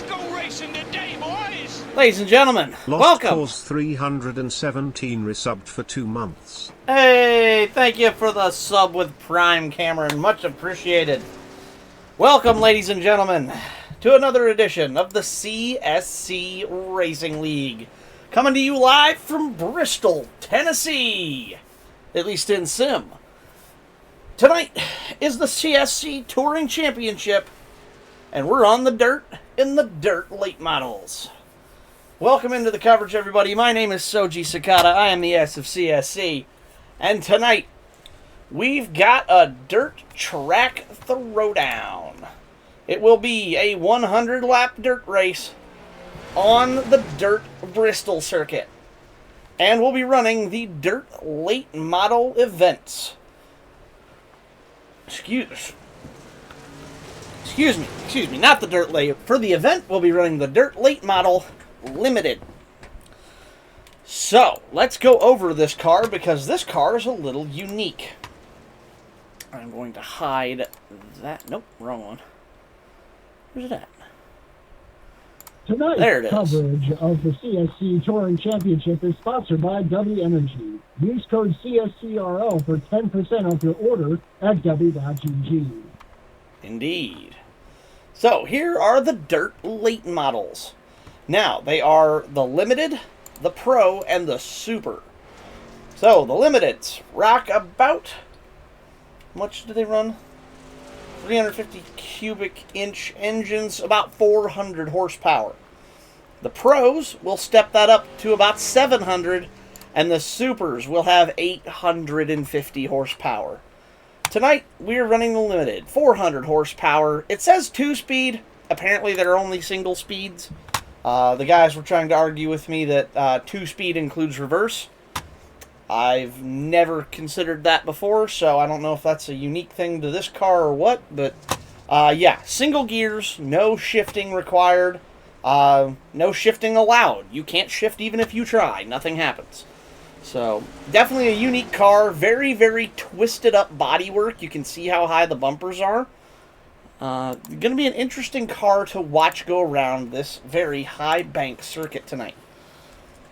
go racing today, boys! Ladies and gentlemen, welcome! Cause 317 resubbed for 2 months. Hey, thank you for the sub with Prime, Cameron. Much appreciated. Welcome, ladies and gentlemen, to another edition of the CSC Racing League. Coming to you live from Bristol, Tennessee. At least in sim. Tonight is the CSC Touring Championship, and we're on the dirt in the dirt late models. Welcome into the coverage, everybody. My name is Soji Sakata. I am the S of CSC. And tonight, we've got a dirt track throwdown. It will be a 100-lap dirt race on the dirt Bristol circuit. And we'll be running the dirt late model events. Excuse me, not the dirt late. For the event, we'll be running the dirt late model limited. So, let's go over this car because this car is a little unique. I'm going to hide that. Nope, wrong one. Where's it at? Tonight's There it is. coverage of the CSC Touring Championship is sponsored by W Energy. Use code CSCRL for 10% off your order at W.GG. Indeed. So, here are the dirt late models. Now, they are the Limited, the Pro, and the Super. So, the Limiteds rock about... How much do they run? 350 cubic inch engines, about 400 horsepower. The Pros will step that up to about 700, and the Supers will have 850 horsepower. Tonight, we're running the Limited, 400 horsepower. It says 2-speed. Apparently, they're only single speeds. The guys were trying to argue with me that 2-speed includes reverse. I've never considered that before, so I don't know if that's a unique thing to this car or what, but yeah, single gears, no shifting required, no shifting allowed. You can't shift even if you try, nothing happens. So, definitely a unique car, very, very twisted up bodywork. You can see how high the bumpers are. Going to be an interesting car to watch go around this very high bank circuit tonight.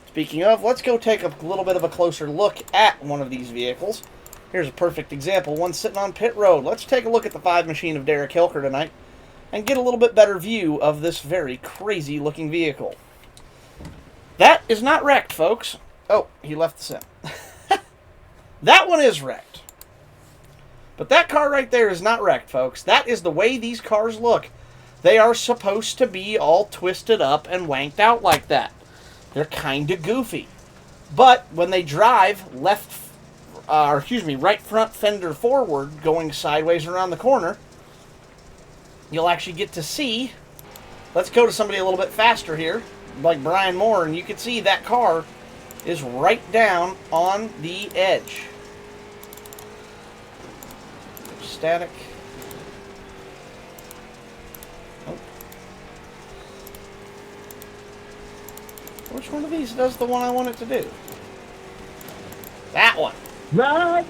Speaking of, let's go take a little bit of a closer look at one of these vehicles. Here's a perfect example, one sitting on pit road. Let's take a look at the 5 machine of Derek Hilker tonight and get a little bit better view of this very crazy looking vehicle. That is not wrecked, folks. Oh, he left the sim. That one is wrecked. But that car right there is not wrecked, folks. That is the way these cars look. They are supposed to be all twisted up and wanked out like that. They're kind of goofy. But when they drive right front fender forward, going sideways around the corner, you'll actually get to see. Let's go to somebody a little bit faster here, like Brian Moore, and you can see that car is right down on the edge. Static. Oh. Which one of these does the one I want it to do? That one. Now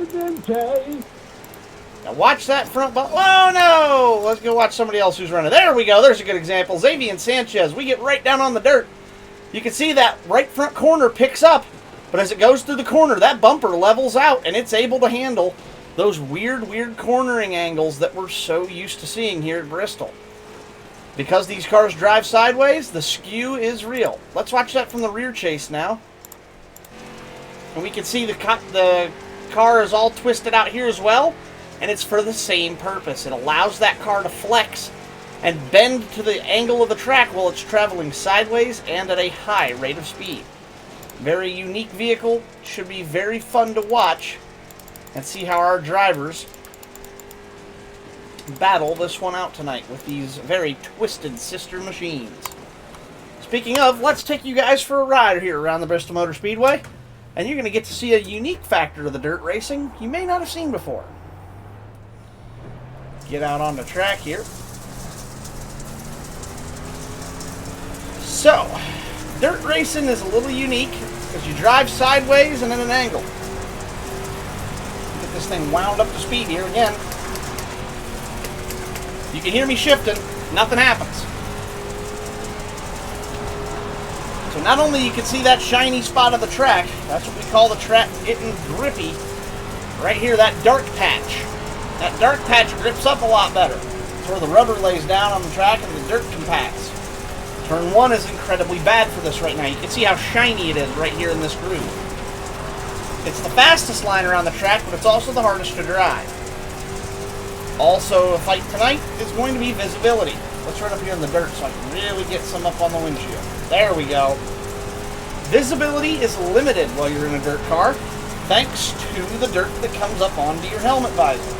watch that front bump. Oh no! Let's go watch somebody else who's running. There we go. There's a good example. Xavier Sanchez. We get right down on the dirt. You can see that right front corner picks up, but as it goes through the corner, that bumper levels out, and it's able to handle those weird cornering angles that we're so used to seeing here at Bristol. Because these cars drive sideways, the skew is real. Let's watch that from the rear chase now. And we can see the car is all twisted out here as well, and it's for the same purpose. It allows that car to flex and bend to the angle of the track while it's traveling sideways and at a high rate of speed. Very unique vehicle. Should be very fun to watch and see how our drivers battle this one out tonight with these very twisted sister machines. Speaking of, let's take you guys for a ride here around the Bristol Motor Speedway, and you're going to get to see a unique factor of the dirt racing you may not have seen before. Get out on the track here. So, dirt racing is a little unique because you drive sideways and at an angle. Get this thing wound up to speed here again. You can hear me shifting, nothing happens. And not only you can see that shiny spot of the track, that's what we call the track getting grippy. Right here, that dark patch. That dark patch grips up a lot better. It's where the rubber lays down on the track and the dirt compacts. Turn 1 is incredibly bad for this right now. You can see how shiny it is right here in this groove. It's the fastest line around the track, but it's also the hardest to drive. Also, a fight tonight is going to be visibility. Let's run up here in the dirt so I can really get some up on the windshield. There we go. Visibility is limited while you're in a dirt car, thanks to the dirt that comes up onto your helmet visor.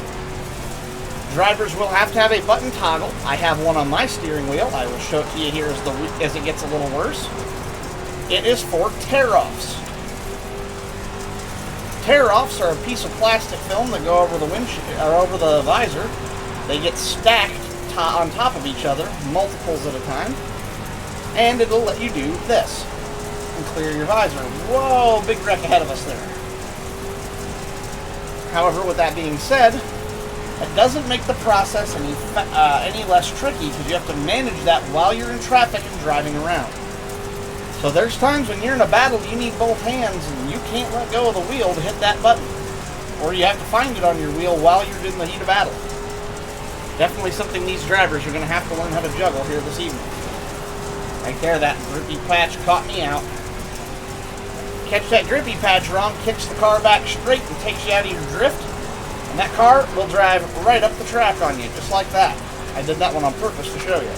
Drivers will have to have a button toggle. I have one on my steering wheel. I will show it to you here as it gets a little worse. It is for tear-offs. Tear-offs are a piece of plastic film that go over the windshield or over the visor. They get stacked on top of each other, multiples at a time, and it'll let you do this and clear your visor. Whoa, big wreck ahead of us there. However, with that being said, it doesn't make the process any less tricky because you have to manage that while you're in traffic and driving around. So there's times when you're in a battle you need both hands and you can't let go of the wheel to hit that button. Or you have to find it on your wheel while you're in the heat of battle. Definitely something these drivers are going to have to learn how to juggle here this evening. Right there, that grippy patch caught me out. Catch that grippy patch wrong, kicks the car back straight and takes you out of your drift. And that car will drive right up the track on you, just like that. I did that one on purpose to show you.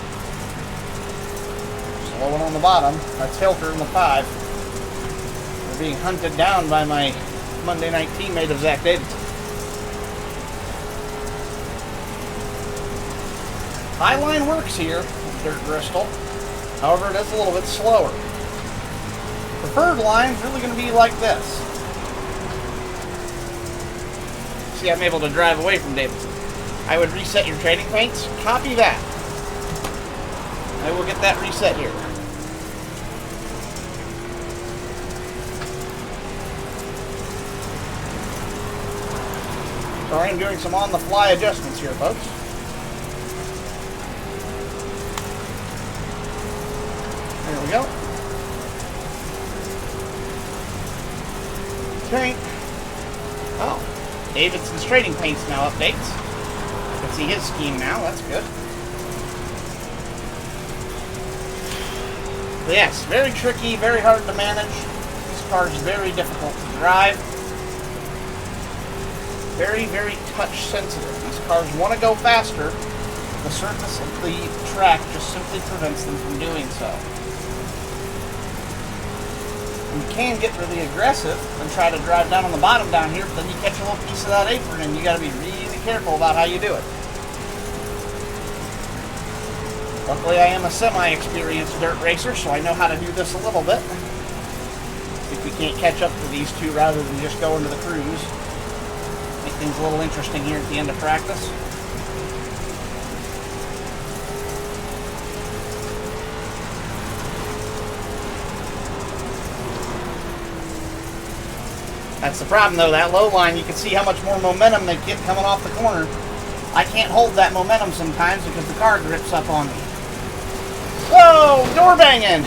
Slow one on the bottom. That's Hilker in the 5. We're being hunted down by my Monday night teammate of Zach Davidson. Highline works here in Dirt Bristol. However, it is a little bit slower. Preferred line is really going to be like this. See, I'm able to drive away from Davidson. I would reset your trading paints. Copy that. I will get that reset here. Sorry, I'm doing some on-the-fly adjustments here, folks. There we go. Okay. Oh, Davidson's trading paints now updates. You can see his scheme now. That's good. But yes, very tricky, very hard to manage. This car is very difficult to drive. Very, very touch sensitive. These cars want to go faster. The surface of the track just simply prevents them from doing so. You can get really aggressive and try to drive down on the bottom down here, but then you catch a little piece of that apron and you got to be really careful about how you do it. Luckily, I am a semi-experienced dirt racer, so I know how to do this a little bit. See if we can't catch up to these two rather than just go into the cruise. Make things a little interesting here at the end of practice. That's the problem, though. That low line, you can see how much more momentum they get coming off the corner. I can't hold that momentum sometimes because the car grips up on me. Whoa! Door banging!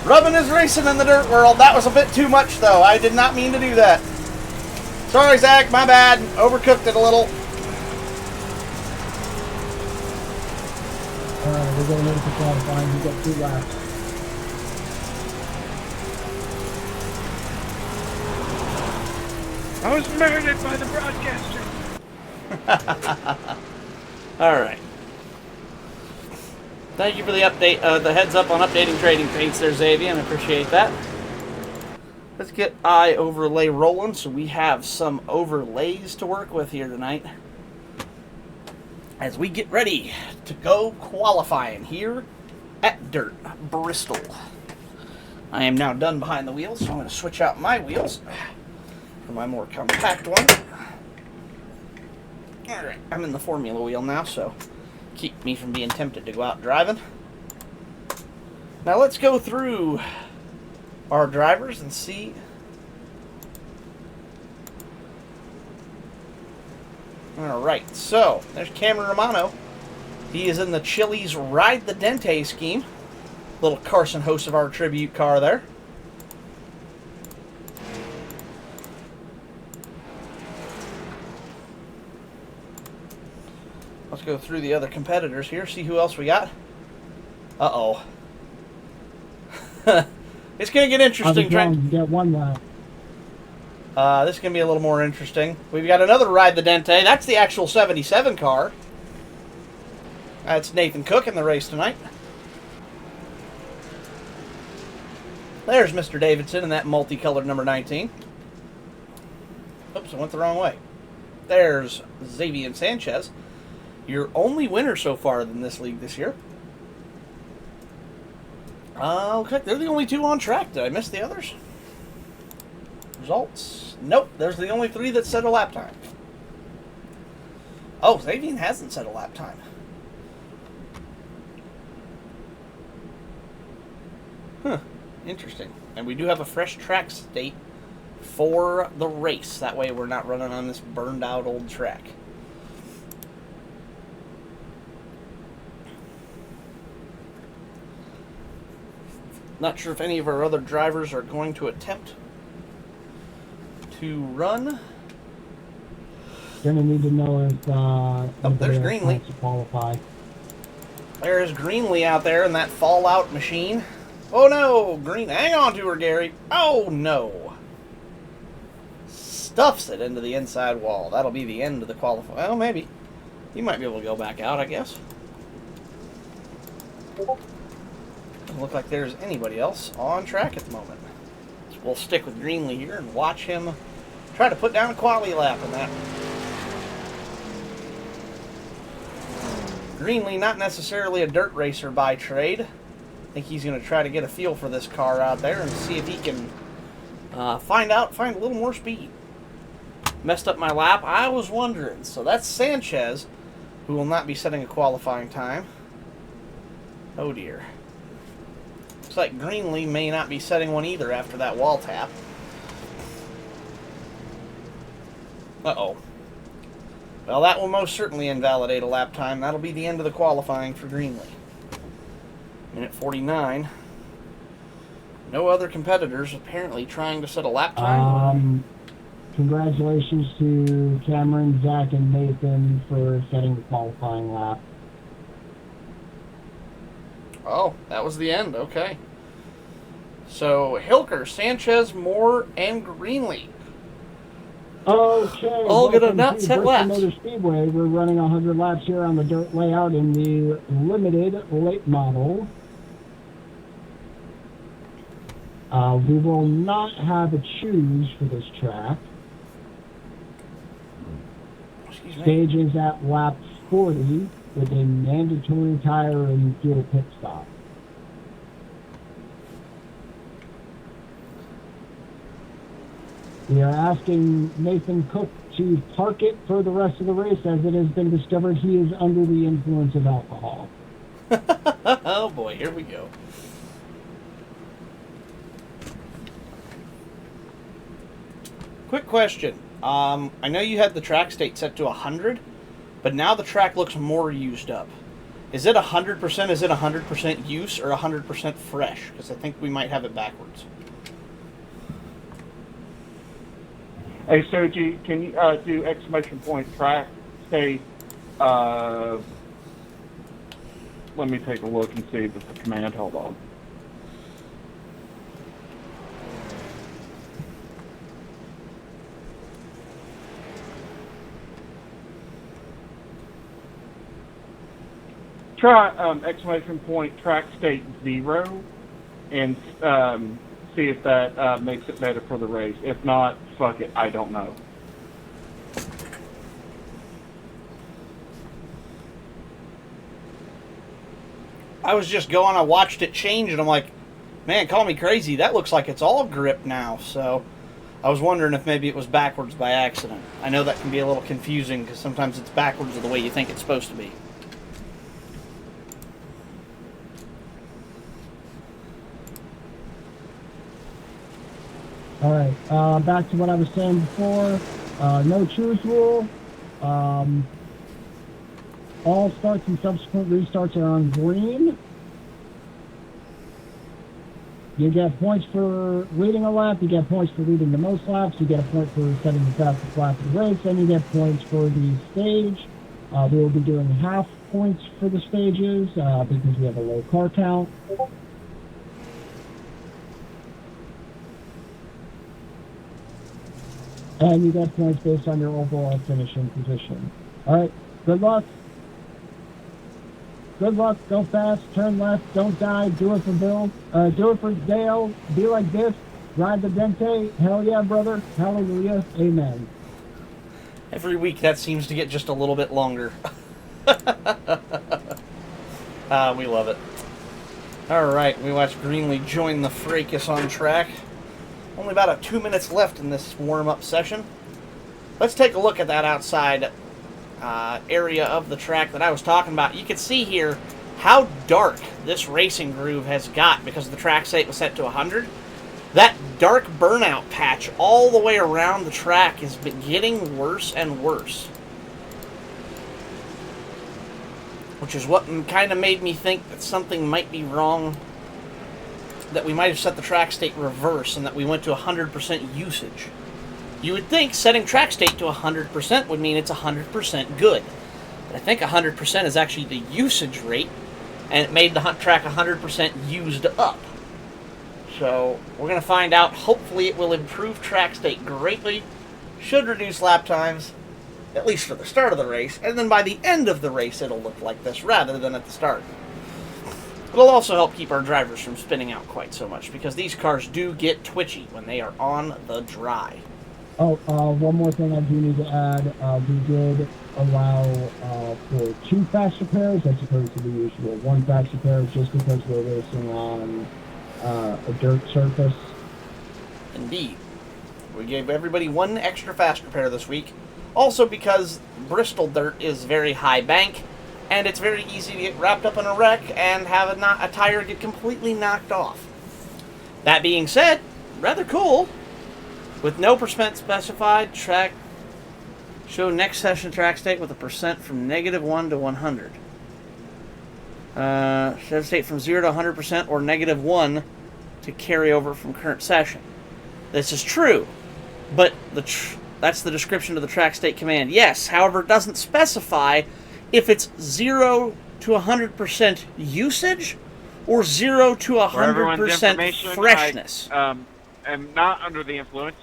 Rubbing is racing in the dirt world. That was a bit too much, though. I did not mean to do that. Sorry, Zach. My bad. Overcooked it a little. Alright, we're going in for qualifying. We've got 2 laps. I was murdered by the broadcaster. Alright. Thank you for the update, the heads up on updating trading paints there, Xavier. I appreciate that. Let's get eye overlay rolling so we have some overlays to work with here tonight. As we get ready to go qualifying here at Dirt Bristol. I am now done behind the wheels, so I'm going to switch out my wheels for my more compact one. Alright, I'm in the formula wheel now, so keep me from being tempted to go out driving. Now let's go through our drivers and see. Alright, so there's Cameron Romano. He is in the Chili's Ride the Dente scheme. Little Carson Hocevar tribute car there. Let's go through the other competitors here, see who else we got. Uh-oh. It's going to get interesting. Trying to get one lap. This is going to be a little more interesting. We've got another Ride the Dente. That's the actual 77 car. That's Nathan Cook in the race tonight. There's Mr. Davidson in that multicolored number 19. Oops, I went the wrong way. There's Xavier Sanchez, your only winner so far in this league this year. Okay, they're the only two on track. Did I miss the others? Results? Nope, there's the only three that set a lap time. Oh, Xavier hasn't set a lap time. Huh, interesting. And we do have a fresh track state for the race. That way we're not running on this burned out old track. Not sure if any of our other drivers are going to attempt to run. Gonna need to know if there's Greenlee. to qualify. There's Greenlee out there in that Fallout machine. Oh no, Green, hang on to her, Gary. Oh no. Stuffs it into the inside wall. That'll be the end of the qualifying. Well, maybe. He might be able to go back out, I guess. Doesn't look like there's anybody else on track at the moment. So we'll stick with Greenlee here and watch him try to put down a quality lap in that. Greenlee, not necessarily a dirt racer by trade. I think he's going to try to get a feel for this car out there and see if he can find a little more speed. Messed up my lap. I was wondering. So that's Sanchez, who will not be setting a qualifying time. Oh dear. Looks like Greenlee may not be setting one either after that wall tap. Uh-oh. Well, that will most certainly invalidate a lap time. That'll be the end of the qualifying for Greenlee. Minute 49. No other competitors apparently trying to set a lap time. Congratulations to Cameron, Zach, and Nathan for setting the qualifying lap. Oh, that was the end. Okay. So, Hilker, Sanchez, Moore, and Greenlee. Okay. All going to not set laps. Bristol Speedway. We're running 100 laps here on the dirt layout in the limited late model. We will not have a choose for this track. Excuse me. Stage is at lap 40 with a mandatory tire and fuel pit stop. We are asking Nathan Cook to park it for the rest of the race, as it has been discovered he is under the influence of alcohol. Oh boy, here we go. Quick question. I know you had the track state set to 100, but now the track looks more used up. Is it 100%? Is it 100% use or 100% fresh? Because I think we might have it backwards. Hey, Soji, can you do exclamation point track state? Let me take a look and see if it's a command. Hold on. Try exclamation point track state 0 and see if that makes it better for the race. If not, fuck it, I don't know. I was just going, I watched it change, and I'm like, man, call me crazy. That looks like it's all grip now. So I was wondering if maybe it was backwards by accident. I know that can be a little confusing because sometimes it's backwards of the way you think it's supposed to be. All right, back to what I was saying before. No choose rule. All starts and subsequent restarts are on green. You get points for leading a lap, you get points for leading the most laps, you get a point for setting the fastest lap of the race, and you get points for the stage. We will be doing half points for the stages because we have a low car count. And you get points based on your overall finishing position. All right, good luck. Good luck, go fast, turn left, don't die, do it for Bill, do it for Dale, be like this, ride the Dente, hell yeah, brother, hallelujah, amen. Every week that seems to get just a little bit longer. We love it. Alright, we watched Greenlee join the fracas on track. Only about 2 minutes left in this warm-up session. Let's take a look at that outside area of the track that I was talking about. You can see here how dark this racing groove has got because the track state was set to 100. That dark burnout patch all the way around the track is getting worse and worse. Which is what kind of made me think that something might be wrong, that we might have set the track state reverse and that we went to 100% usage. You would think setting track state to 100% would mean it's 100% good. But I think 100% is actually the usage rate, and it made the track 100% used up. So we're going to find out. Hopefully it will improve track state greatly, should reduce lap times, at least for the start of the race, and then by the end of the race it'll look like this rather than at the start. It'll also help keep our drivers from spinning out quite so much, because these cars do get twitchy when they are on the dry. Oh, one more thing I do need to add. We did allow for 2 faster pairs as opposed to the usual 1 faster pair, just because we're racing on a dirt surface. Indeed. We gave everybody 1 extra faster pair this week. Also because Bristol dirt is very high bank, and it's very easy to get wrapped up in a wreck and have a tire get completely knocked off. That being said, rather cool. With no percent specified, track show next session track state with a percent from -1 to 100. Set state from 0 to 100% or -1 to carry over from current session. This is true, but that's the description of the track state command. Yes, however, it doesn't specify if it's 0 to 100% usage or 0 to 100% freshness. I am not under the influence.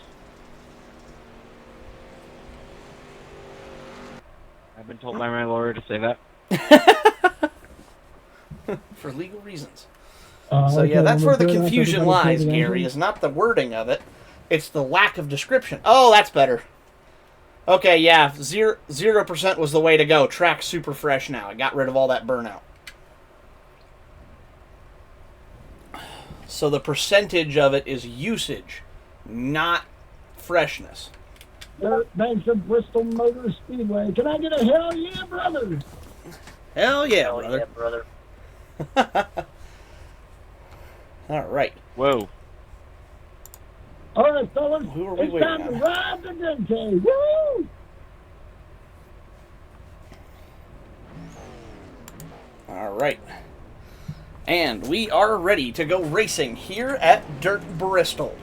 I've been told by my lawyer to say that. For legal reasons. So yeah, that's where the confusion lies, Gary, is not the wording of it. It's the lack of description. Oh, that's better. Okay, yeah, 0% was the way to go. Track's super fresh now. I got rid of all that burnout. So the percentage of it is usage, not freshness. Dirt banks of Bristol Motor Speedway. Can I get a hell yeah, brother? Hell yeah, Hell brother. yeah, brother. All right. Whoa. All right, fellas, Who are we it's waiting time on? to ride the Dente. Woo! All right. And we are ready to go racing here at Dirt Bristol.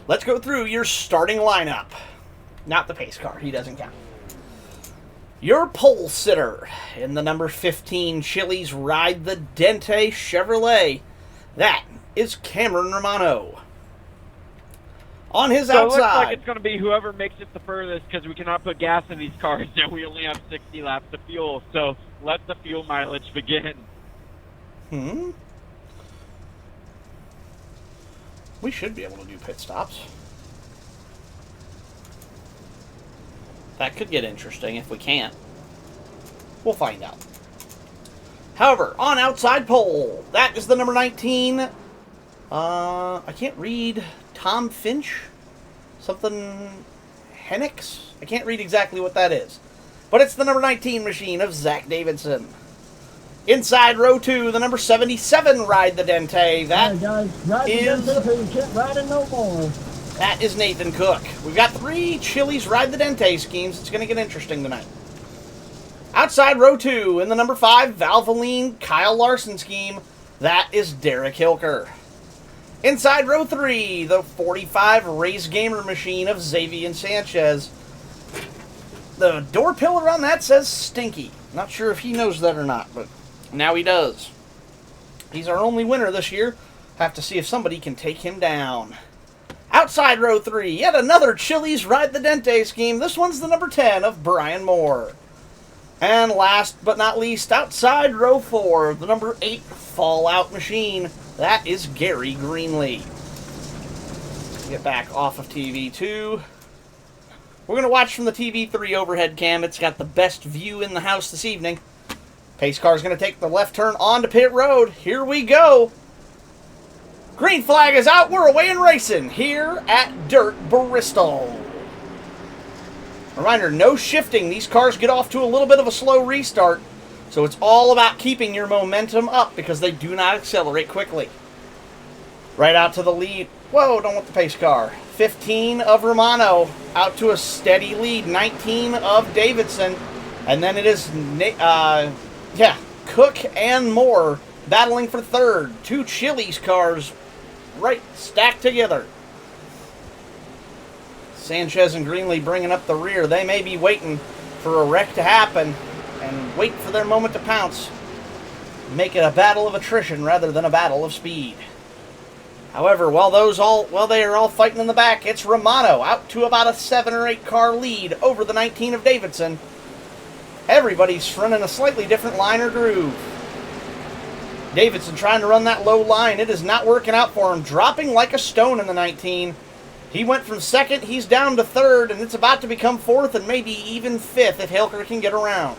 Let's go through your starting lineup. Not the pace car. He doesn't count. Your pole sitter in the number 15 Chili's Ride the Dente Chevrolet. That is Cameron Romano. On his So it outside. looks like it's going to be whoever makes it the furthest, because we cannot put gas in these cars and we only have 60 laps of fuel. So let the fuel mileage begin. We should be able to do pit stops. That could get interesting if we can't. We'll find out. However, on outside pole, that is the number 19. I can't read. Tom Finch? Something Hennix? I can't read exactly what that is. But it's the number 19 machine of Zach Davidson. Inside row 2, the number 77 Ride the Dente. That All right, guys, ride is- the Dente till you can't ride it no more. That is Nathan Cook. We've got 3 Chili's Ride the Dente schemes. It's going to get interesting tonight. Outside row 2, in the number 5 Valvoline Kyle Larson scheme, that is Derek Hilker. Inside row 3, the 45 race gamer machine of Xavier Sanchez. The door pillar on that says Stinky. Not sure if he knows that or not, but now he does. He's our only winner this year. Have to see if somebody can take him down. Outside row 3, yet another Chili's Ride the Dente scheme. This one's the number 10 of Brian Moore. And last but not least, outside row 4, the number 8 Fallout machine. That is Gary Greenlee. Get back off of TV2. We're going to watch from the TV3 overhead cam. It's got the best view in the house this evening. Pace car is going to take the left turn onto pit road. Here we go. Green flag is out. We're away and racing here at Dirt Bristol. Reminder, no shifting. These cars get off to a little bit of a slow restart. So it's all about keeping your momentum up because they do not accelerate quickly. Right out to the lead. Whoa, don't want the pace car. 15 of Romano out to a steady lead. 19 of Davidson. And then it is, Cook and Moore battling for third. Two Chili's cars right stacked together. Sanchez and Greenlee bringing up the rear. They may be waiting for a wreck to happen and wait for their moment to pounce. Make it a battle of attrition rather than a battle of speed. However, while they are all fighting in the back, it's Romano out to about a 7 or 8 car lead over the 19 of Davidson. Everybody's running a slightly different line or groove. Davidson trying to run that low line. It is not working out for him. Dropping like a stone in the 19. He went from second, he's down to third, and it's about to become fourth and maybe even fifth if Hilker can get around.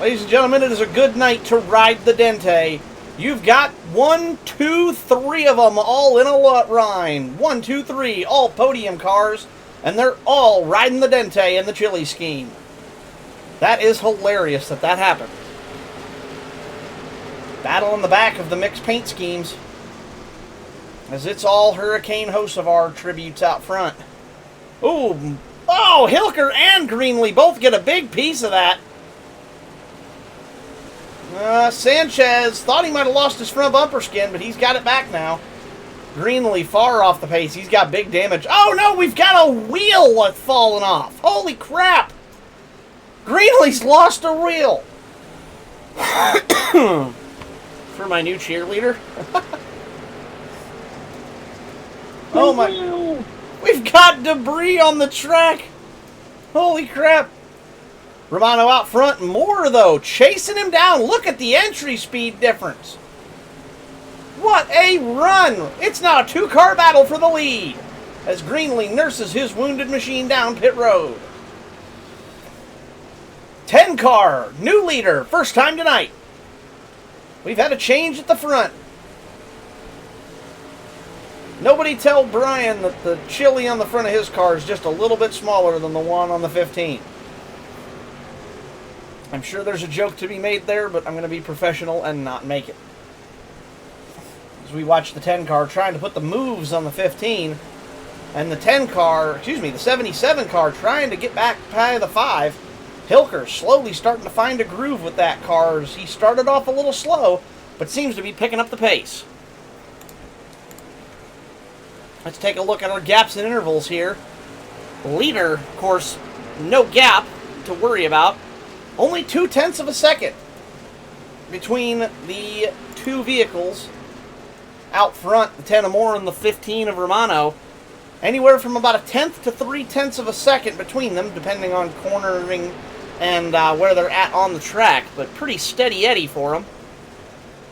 Ladies and gentlemen, it is a good night to ride the Dente. You've got 1, 2, 3 of them all in a line. 1, 2, 3, all podium cars, and they're all riding the Dente in the Chili scheme. That is hilarious that happened. Battle in the back of the mixed paint schemes, as it's all Hurricane Hocevar tributes out front. Ooh, oh, Hilker and Greenlee both get a big piece of that. Sanchez thought he might have lost his front bumper skin, but he's got it back now. Greenlee far off the pace. He's got big damage. Oh no, we've got a wheel that's fallen off. Holy crap. Greenlee's lost a wheel. For my new cheerleader. Oh my. We've got debris on the track. Holy crap. Romano out front. Moore, though, chasing him down. Look at the entry speed difference. What a run. It's now a 2-car battle for the lead as Greenlee nurses his wounded machine down pit road. 10-car, new leader, first time tonight. We've had a change at the front. Nobody tell Brian that the Chili on the front of his car is just a little bit smaller than the one on the 15. I'm sure there's a joke to be made there, but I'm going to be professional and not make it. As we watch the 10 car trying to put the moves on the 15, and the 77 car trying to get back by the 5. Hilker slowly starting to find a groove with that car as he started off a little slow, but seems to be picking up the pace. Let's take a look at our gaps and intervals here. Leader, of course, no gap to worry about. Only 0.2 of a second between the two vehicles out front, the 10 of Moore and the 15 of Romano. Anywhere from about 1/10 to 0.3 of a second between them, depending on cornering and where they're at on the track, but pretty steady Eddie for them.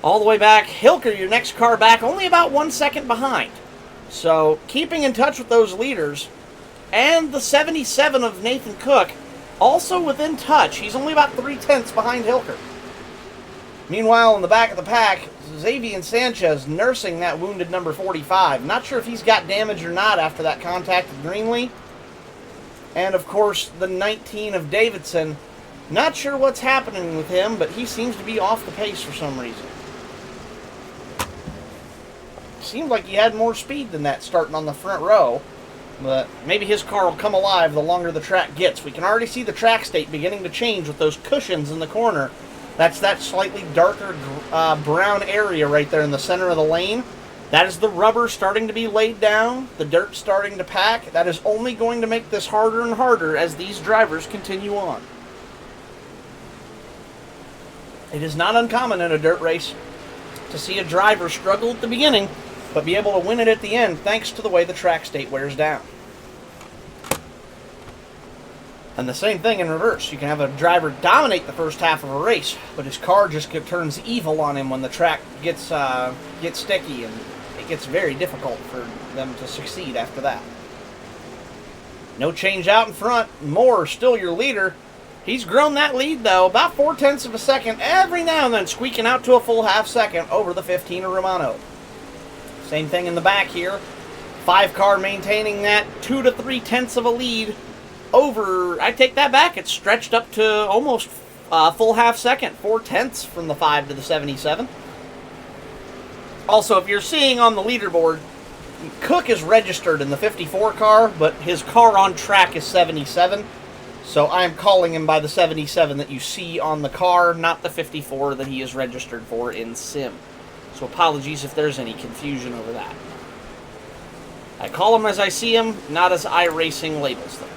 All the way back, Hilker, your next car back, only about 1 second behind. So keeping in touch with those leaders, and the 77 of Nathan Cook, also within touch. He's only about 0.3 behind Hilker. Meanwhile, in the back of the pack, Xavier Sanchez nursing that wounded number 45. Not sure if he's got damage or not after that contact with Greenlee. And, of course, the 19 of Davidson. Not sure what's happening with him, but he seems to be off the pace for some reason. Seemed like he had more speed than that starting on the front row. But maybe his car will come alive the longer the track gets. We can already see the track state beginning to change with those cushions in the corner. That's that slightly darker brown area right there in the center of the lane. That is the rubber starting to be laid down, the dirt starting to pack. That is only going to make this harder and harder as these drivers continue on. It is not uncommon in a dirt race to see a driver struggle at the beginning, but be able to win it at the end thanks to the way the track state wears down. And the same thing in reverse. You can have a driver dominate the first half of a race, but his car just turns evil on him when the track gets sticky, and it gets very difficult for them to succeed after that. No change out in front. Moore still your leader. He's grown that lead, though, about 0.4 of a second, every now and then squeaking out to a full half second over the 15 of Romano. Same thing in the back here. 5 car maintaining that 2 to 3 of a lead over, I take that back, it's stretched up to almost full half second, 0.4 from the 5 to the 77. Also, if you're seeing on the leaderboard, Cook is registered in the 54 car, but his car on track is 77. So I'm calling him by the 77 that you see on the car, not the 54 that he is registered for in Sim. So apologies if there's any confusion over that. I call him as I see him, not as iRacing labels them.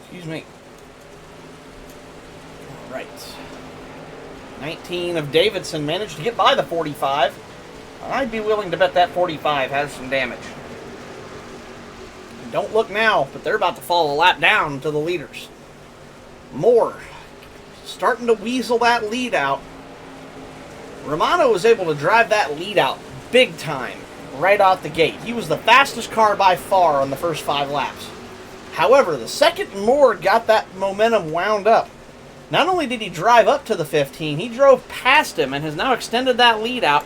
Excuse me. All right. 19 of Davidson managed to get by the 45. I'd be willing to bet that 45 has some damage. Don't look now, but they're about to fall a lap down to the leaders. Moore starting to weasel that lead out. Romano was able to drive that lead out big time right out the gate. He was the fastest car by far on the first 5 laps. However, the second Moore got that momentum wound up, not only did he drive up to the 15, he drove past him and has now extended that lead out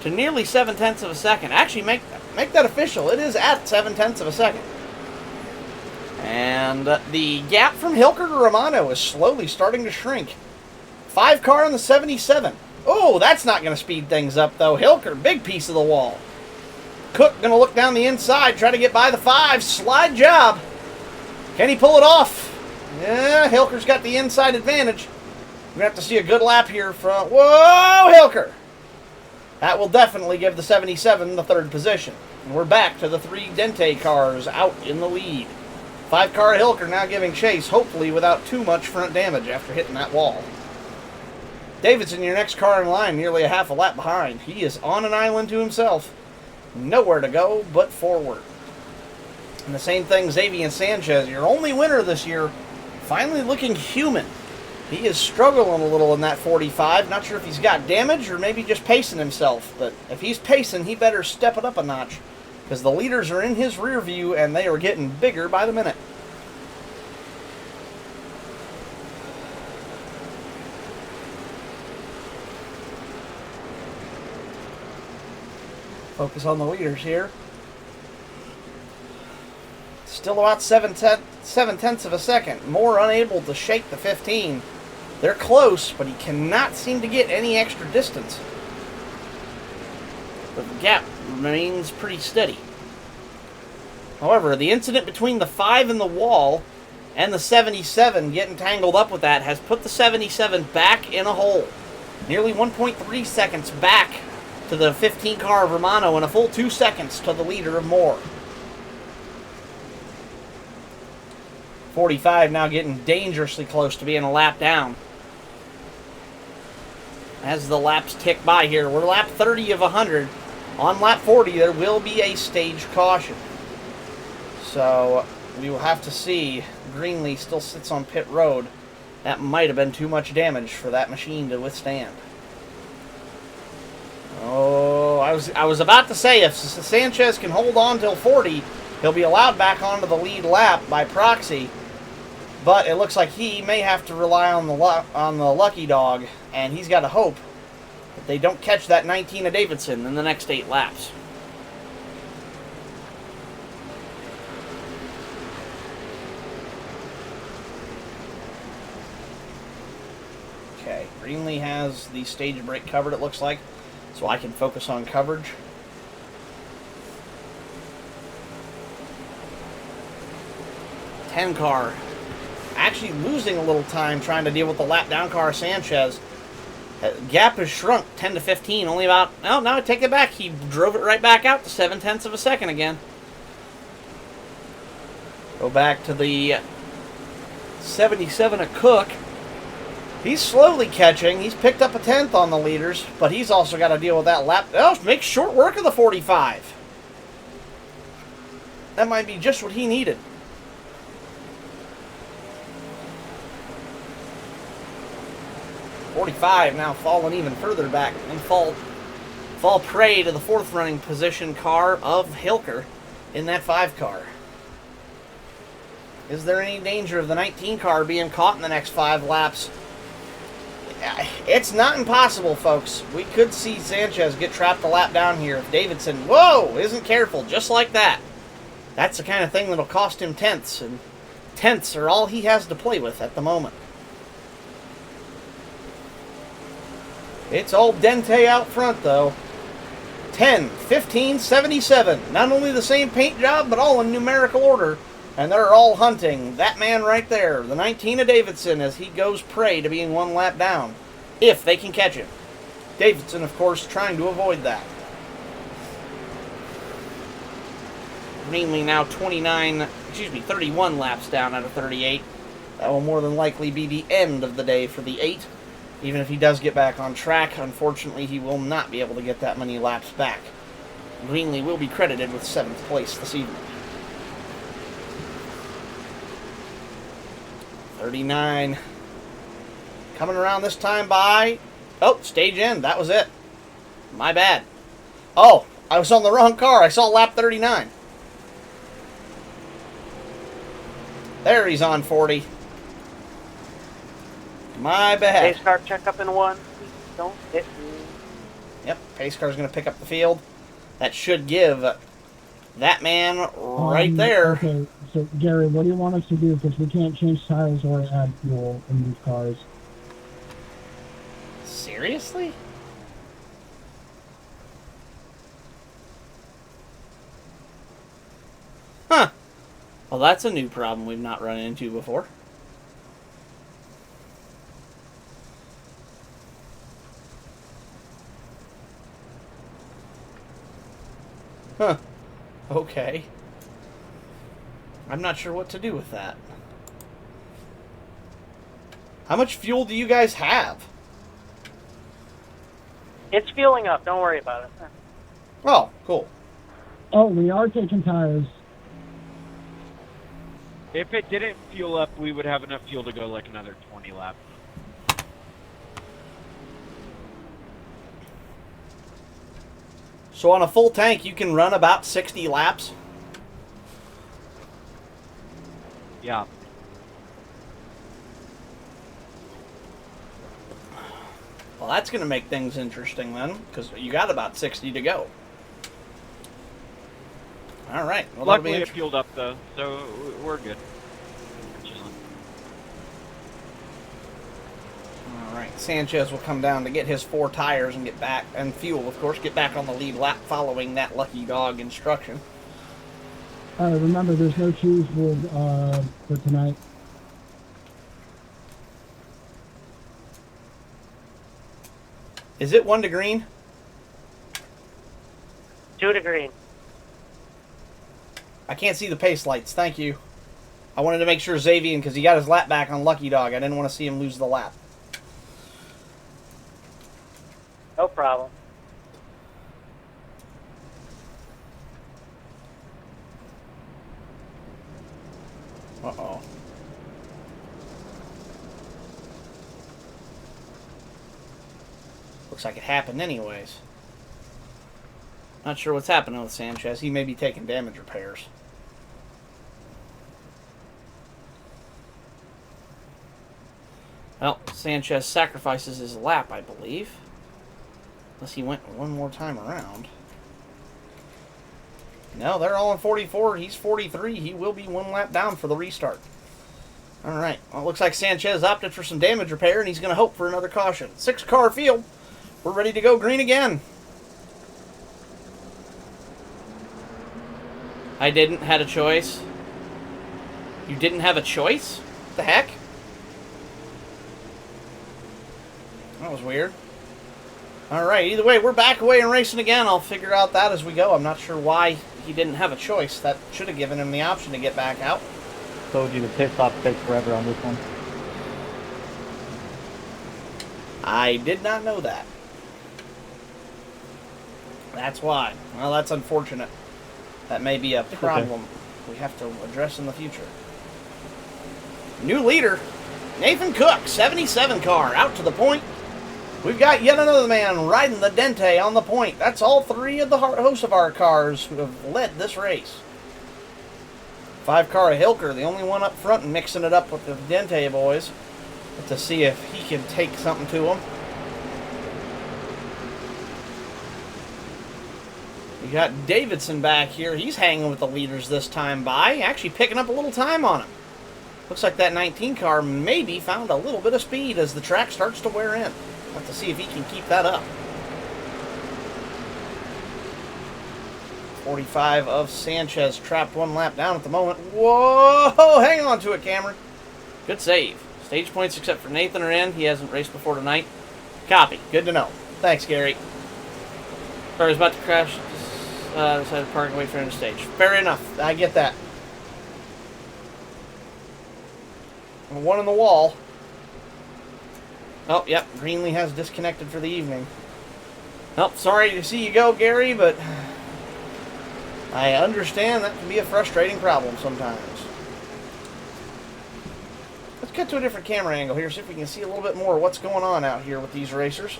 to nearly 0.7 of a second. Actually, make that official. It is at 0.7 of a second. And the gap from Hilker to Romano is slowly starting to shrink. 5 car on the 77. Oh, that's not going to speed things up, though. Hilker, big piece of the wall. Cook going to look down the inside, try to get by the 5. Slide job. Can he pull it off? Yeah, Hilker's got the inside advantage. We're going to have to see a good lap here from... Whoa, Hilker! That will definitely give the 77 the 3rd position. And we're back to the 3 Dente cars out in the lead. 5 car Hilker now giving chase, hopefully without too much front damage after hitting that wall. Davidson, your next car in line, nearly a half a lap behind. He is on an island to himself. Nowhere to go but forward. And the same thing, Xavier Sanchez, your only winner this year, finally looking human. He is struggling a little in that 45. Not sure if he's got damage or maybe just pacing himself. But if he's pacing, he better step it up a notch, because the leaders are in his rear view and they are getting bigger by the minute. Focus on the leaders here. Still about 0.7 of a second. Moore unable to shake the 15. They're close, but he cannot seem to get any extra distance. The gap remains pretty steady. However, the incident between the 5 and the wall and the 77 getting tangled up with that has put the 77 back in a hole. Nearly 1.3 seconds back to the 15 car of Romano and a full 2 seconds to the leader of Moore. 45 now getting dangerously close to being a lap down. As the laps tick by here, we're lap 30 of 100. On lap 40, there will be a stage caution. So we will have to see. Greenlee still sits on pit road. That might have been too much damage for that machine to withstand. Oh, I was about to say, if Sanchez can hold on till 40, he'll be allowed back onto the lead lap by proxy. But it looks like he may have to rely on the lucky dog, and he's got to hope that they don't catch that 19 of Davidson in the next 8 laps. Okay, Greenlee has the stage break covered, it looks like, so I can focus on coverage. 10 car. Actually losing a little time trying to deal with the lap down car, Sanchez. Gap has shrunk 10 to 15, only about, oh, no, I take it back. He drove it right back out to 0.7 of a second again. Go back to the 77 of Cook. He's slowly catching. He's picked up a 10th on the leaders, but he's also got to deal with that lap. Oh, makes short work of the 45. That might be just what he needed. .45 now falling even further back and fall prey to the fourth running position car of Hilker in that 5 car. Is there any danger of the 19 car being caught in the next 5 laps? It's not impossible, folks. We could see Sanchez get trapped a lap down here if Davidson, whoa, isn't careful, just like that. That's the kind of thing that'll cost him tenths, and tenths are all he has to play with at the moment. It's all Dente out front, though. 10, 15, 77. Not only the same paint job, but all in numerical order. And they're all hunting that man right there, the 19 of Davidson, as he goes prey to being 1 lap down. If they can catch him. Davidson, of course, trying to avoid that. Mainly now 31 laps down out of 38. That will more than likely be the end of the day for the 8. Even if he does get back on track, unfortunately he will not be able to get that many laps back. Greenlee will be credited with 7th place this evening. 39. Coming around this time by... Oh, stage end. That was it. My bad. Oh, I was on the wrong car. I saw lap 39. There he's on 40. My bad. Pace car check up in 1. Don't hit me. Yep, pace car's going to pick up the field. That should give that man right there. Okay, so Gary, what do you want us to do? Because we can't change tires or add fuel in these cars. Seriously? Huh. Well, that's a new problem we've not run into before. Huh. Okay. I'm not sure what to do with that. How much fuel do you guys have? It's fueling up. Don't worry about it. Oh, cool. Oh, we are taking tires. If it didn't fuel up, we would have enough fuel to go like another 20 laps. So on a full tank, you can run about 60 laps? Yeah. Well, that's going to make things interesting then, because you got about 60 to go. All right. Well, Luckily, it fueled up, though, so we're good. All right. Sanchez will come down to get his 4 tires and get back, and fuel, of course, get back on the lead lap following that lucky dog instruction. Remember, there's no cheese for tonight. Is it 1 to green? 2 to green. I can't see the pace lights. Thank you. I wanted to make sure Xavier, because he got his lap back on Lucky Dog, I didn't want to see him lose the lap. No problem. Uh-oh. Looks like it happened anyways. Not sure what's happening with Sanchez. He may be taking damage repairs. Well, Sanchez sacrifices his lap, I believe. Unless he went one more time around. No, they're all in 44. He's 43. He will be 1 lap down for the restart. All right. Well, it looks like Sanchez opted for some damage repair, and he's going to hope for another caution. 6-car field. We're ready to go green again. I didn't. Had a choice. You didn't have a choice? What the heck? That was weird. Alright, either way, we're back away and racing again. I'll figure out that as we go. I'm not sure why he didn't have a choice. That should have given him the option to get back out. Told you the pit stop takes forever on this one. I did not know that. That's why. Well, that's unfortunate. That may be a problem we have to address in the future. New leader, Nathan Cook, 77 car, out to the point. We've got yet another man riding the Dente on the point. That's all three of the hosts of our cars who have led this race. 5-car Hilker, the only one up front and mixing it up with the Dente boys to see if he can take something to them. We got Davidson back here. He's hanging with the leaders this time by, actually picking up a little time on him. Looks like that 19 car maybe found a little bit of speed as the track starts to wear in. Have to see if he can keep that up. 45 of Sanchez trapped one lap down at the moment. Whoa! Hang on to it, Cameron. Good save. Stage points except for Nathan are in. He hasn't raced before tonight. Copy. Good to know. Thanks, Gary. Car is about to crash. Decided to park away from the stage. Fair enough. I get that. One in the wall. Oh, yep. Greenlee has disconnected for the evening. Oh, sorry to see you go, Gary, but I understand that can be a frustrating problem sometimes. Let's get to a different camera angle here, see if we can see a little bit more of what's going on out here with these racers.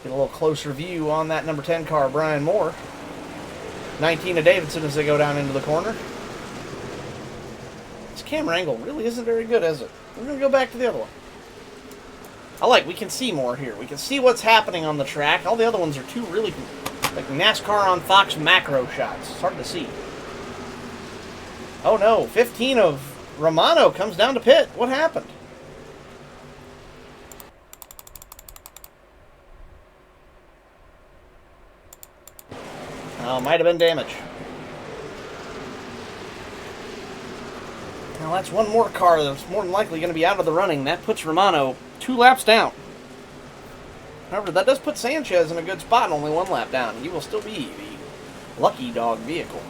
Get a little closer view on that number 10 car, Brian Moore. 19 of Davidson as they go down into the corner. This camera angle really isn't very good, is it? We're going to go back to the other one. We can see more here. We can see what's happening on the track. All the other ones are too really like NASCAR on Fox macro shots. It's hard to see. Oh no, 15 of Romano comes down to pit. What happened? Oh, might have been damage. Now that's one more car that's more than likely going to be out of the running. That puts Romano 2 laps down. However, that does put Sanchez in a good spot, only 1 lap down. He will still be the lucky dog vehicle.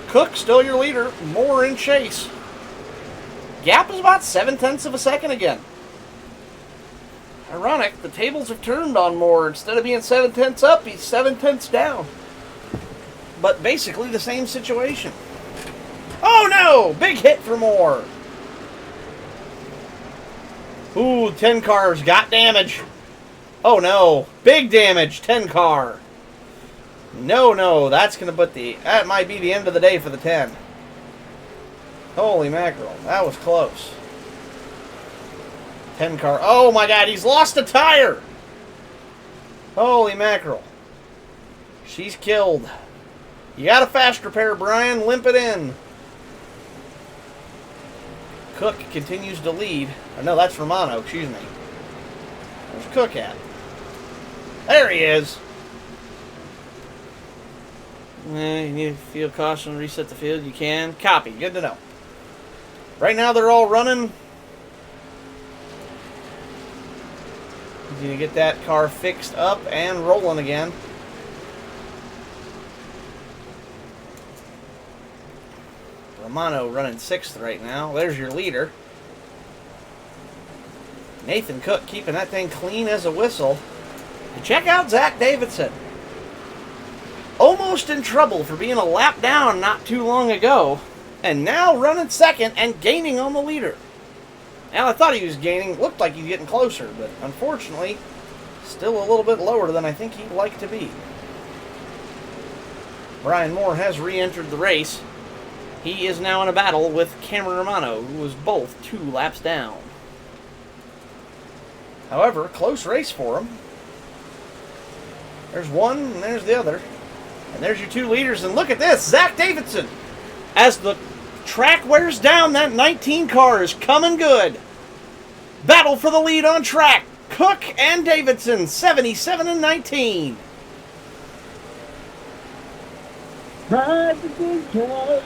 Cook, still your leader. Moore in chase. Gap is about 0.7 of a second again. Ironic, the tables have turned on Moore. Instead of being 0.7 up, he's 0.7 down. But basically the same situation. Oh no! Big hit for Moore. Ooh, 10 cars got damage. Oh no, big damage, 10 car. No, that's going to put that might be the end of the day for the 10. Holy mackerel, that was close. 10 car, oh my god, he's lost a tire. Holy mackerel. She's killed. You got a fast repair, Brian, limp it in. Cook continues to lead. Oh, no, that's Romano, excuse me. Where's Cook at? There he is. You need to feel caution, reset the field. You can. Copy. Good to know. Right now they're all running. He's going to get that car fixed up and rolling again. Romano running 6th right now. There's your leader. Nathan Cook keeping that thing clean as a whistle. And check out Zach Davidson. Almost in trouble for being a lap down not too long ago. And now running 2nd and gaining on the leader. Now I thought he was gaining. Looked like he's getting closer. But unfortunately, still a little bit lower than I think he'd like to be. Brian Moore has re-entered the race. He is now in a battle with Cameron Romano, who was both 2 laps down. However, close race for him. There's one, and there's the other. And there's your 2 leaders, and look at this, Zach Davidson. As the track wears down, that 19 car is coming good. Battle for the lead on track. Cook and Davidson, 77 and 19. Pride the DK.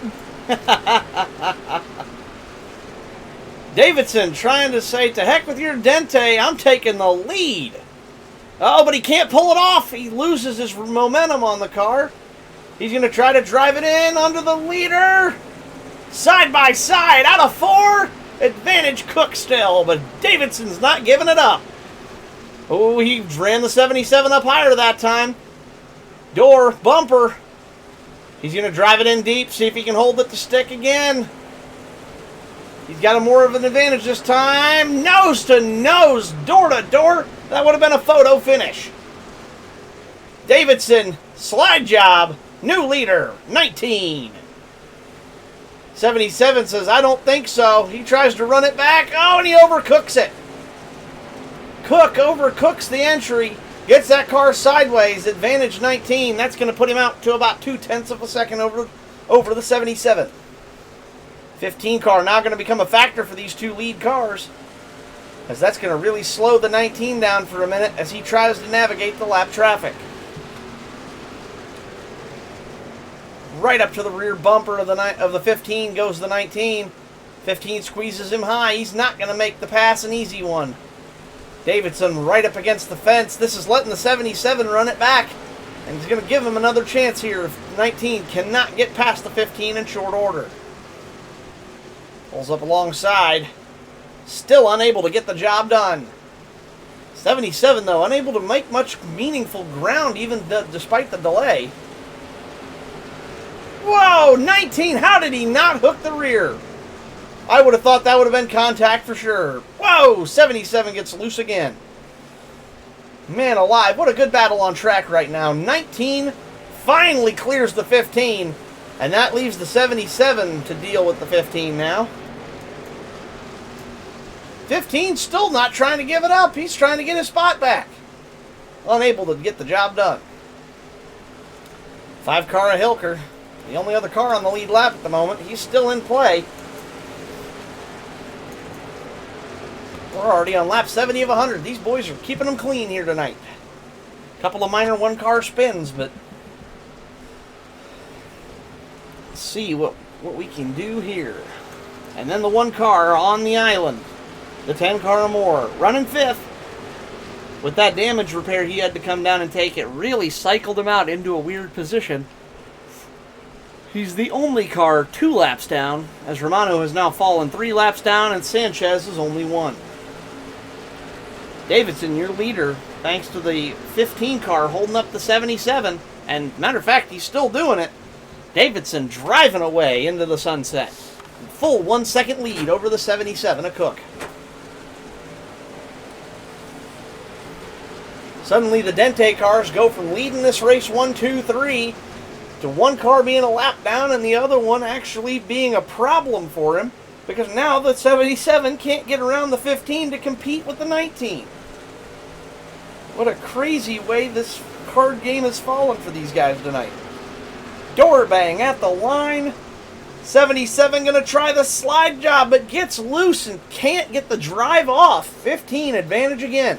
Davidson trying to say, to heck with your Dente, I'm taking the lead. Oh, but he can't pull it off. He loses his momentum on the car. He's going to try to drive it in under the leader. Side by side, out of 4. Advantage Cook still, but Davidson's not giving it up. Oh, he ran the 77 up higher that time. Door, bumper. He's going to drive it in deep, see if he can hold it to stick again. He's got a more of an advantage this time. Nose to nose, door to door. That would have been a photo finish. Davidson, slide job, new leader, 19. 77 says, I don't think so. He tries to run it back. Oh, and he overcooks it. Cook overcooks the entry. Gets that car sideways. Advantage 19. That's going to put him out to about 0.2 of a second over the 77. 15 car now going to become a factor for these two lead cars, as that's going to really slow the 19 down for a minute as he tries to navigate the lap traffic. Right up to the rear bumper of the 15 goes the 19. 15 squeezes him high. He's not going to make the pass an easy one. Davidson right up against the fence. This is letting the 77 run it back, and he's going to give him another chance here if 19 cannot get past the 15 in short order. Pulls up alongside. Still unable to get the job done. 77, though, unable to make much meaningful ground even despite the delay. Whoa, 19, how did he not hook the rear? I would have thought that would have been contact for sure. Whoa, 77 gets loose again. Man alive, what a good battle on track right now. 19 finally clears the 15, and that leaves the 77 to deal with the 15 now. 15 still not trying to give it up. He's trying to get his spot back. Unable to get the job done. 5 car of Hilker. The only other car on the lead lap at the moment. He's still in play. We're already on lap 70 of 100. These boys are keeping them clean here tonight. A couple of minor one-car spins, but let's see what we can do here. And then the 1 car on the island. The 10 car or more. Running 5th. With that damage repair he had to come down and take, it really cycled him out into a weird position. He's the only car 2 laps down, as Romano has now fallen 3 laps down and Sanchez is only 1. Davidson, your leader, thanks to the 15 car holding up the 77, and matter of fact, he's still doing it. Davidson driving away into the sunset. Full 1 second lead over the 77 of Cook. Suddenly the Dente cars go from leading this race 1, 2, 3 to 1 car being a lap down and the other one actually being a problem for him, because now the 77 can't get around the 15 to compete with the 19. What a crazy way this card game has fallen for these guys tonight. Door bang at the line. 77 going to try the slide job, but gets loose and can't get the drive off. 15 advantage again.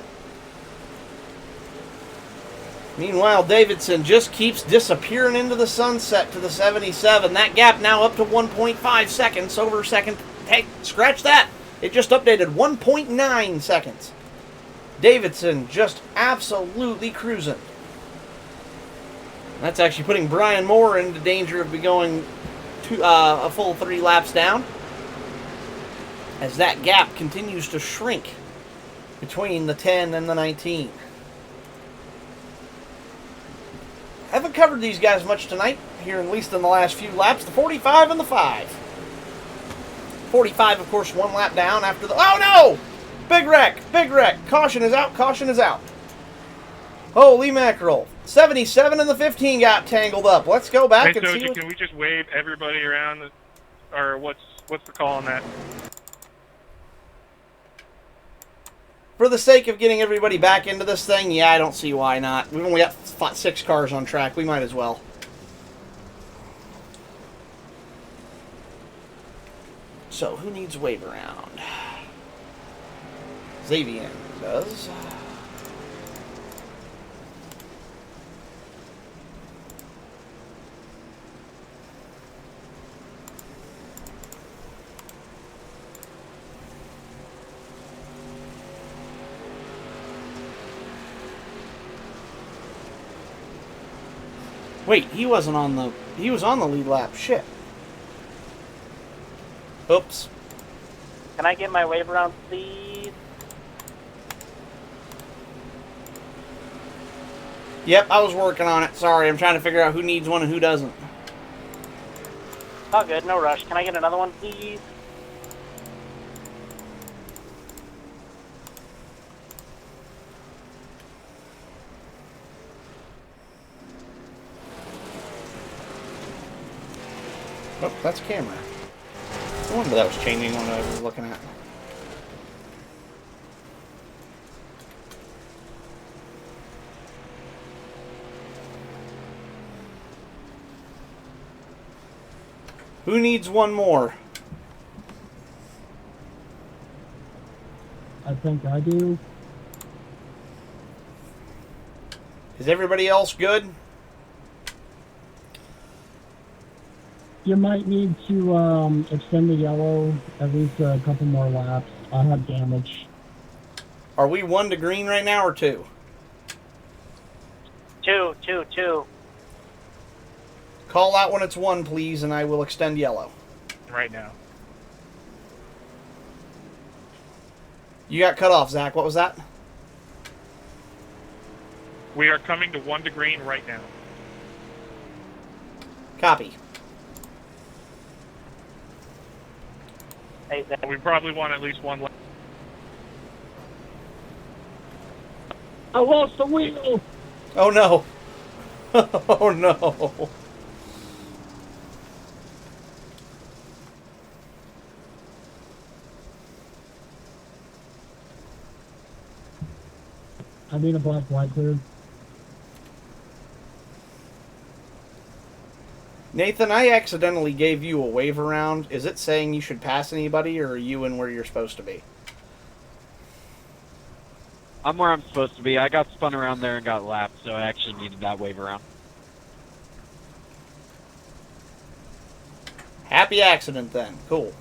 Meanwhile, Davidson just keeps disappearing into the sunset to the 77. That gap now up to 1.5 seconds over second. Hey, scratch that. It just updated 1.9 seconds. Davidson just absolutely cruising. That's actually putting Brian Moore into danger of going a full 3 laps down, as that gap continues to shrink between the 10 and the 19. Haven't covered these guys much tonight, here at least in the last few laps. The 45 and the 5. 45, of course, 1 lap down after the... Oh, no! Big wreck! Big wreck! Caution is out! Caution is out! Holy mackerel. 77 and the 15 got tangled up. Let's go back and see what... Can we just wave everybody around? Or what's the call on that? For the sake of getting everybody back into this thing, yeah, I don't see why not. We've only got 6 cars on track. We might as well. So, who needs wave around? Xavier does. Wait, he wasn't on the... He was on the lead lap. Shit. Oops. Can I get my wave around, please? Yep, I was working on it. Sorry, I'm trying to figure out who needs one and who doesn't. All good, no rush. Can I get another one, please? Oh, that's camera. No wonder that was changing when I was looking at. Who needs one more? I think I do. Is everybody else good? You might need to extend the yellow at least a couple more laps. I have damage. Are we 1 to green right now or 2? Two. Call out when it's 1, please, and I will extend yellow. Right now. You got cut off, Zach. What was that? We are coming to 1 to green right now. Copy. Hey, Zach. We probably want at least one lap. I lost the wheel! Oh, no. Oh, no. I need a black flag cleared. Nathan, I accidentally gave you a wave around. Is it saying you should pass anybody, or are you in where you're supposed to be? I'm where I'm supposed to be. I got spun around there and got lapped, so I actually needed that wave around. Happy accident, then. Cool.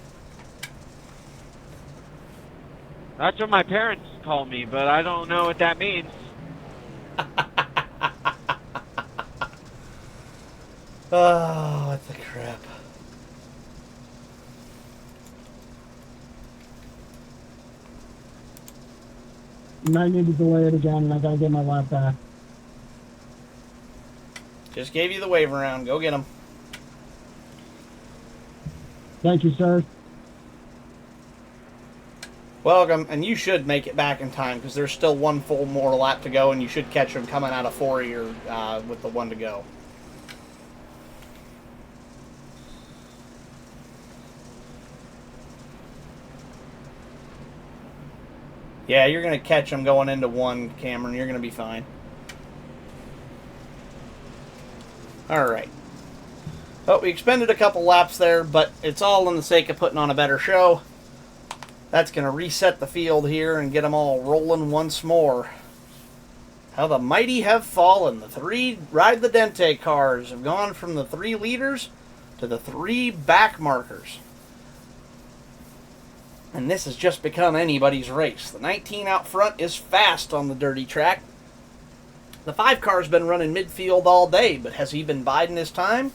That's what my parents call me, but I don't know what that means. Oh, what the crap. You might need to delay it again, and I gotta get my lap back. Just gave you the wave around. Go get him. Thank you, sir. Welcome, and you should make it back in time, because there's still 1 full more lap to go, and you should catch him coming out of 4 here with the 1 to go. Yeah, you're going to catch him going into 1, Cameron. You're going to be fine. Alright. Oh, we expended a couple laps there, but it's all in the sake of putting on a better show. That's going to reset the field here and get them all rolling once more. How the mighty have fallen. The 3 Ride the Dente cars have gone from the 3 leaders to the 3 back markers. And this has just become anybody's race. The 19 out front is fast on the dirty track. The 5 car's been running midfield all day, but has he been biding his time?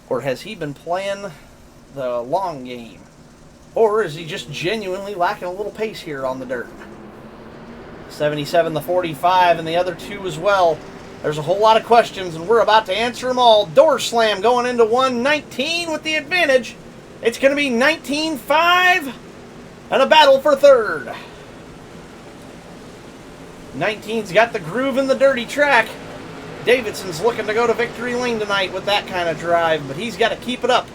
Or has he been playing the long game? Or is he just genuinely lacking a little pace here on the dirt? 77, the 45, and the other 2 as well. There's a whole lot of questions, and we're about to answer them all. Door slam going into 119 with the advantage. It's going to be 19-5 and a battle for 3rd. 19's got the groove in the dirty track. Davidson's looking to go to victory lane tonight with that kind of drive, but he's got to keep it up.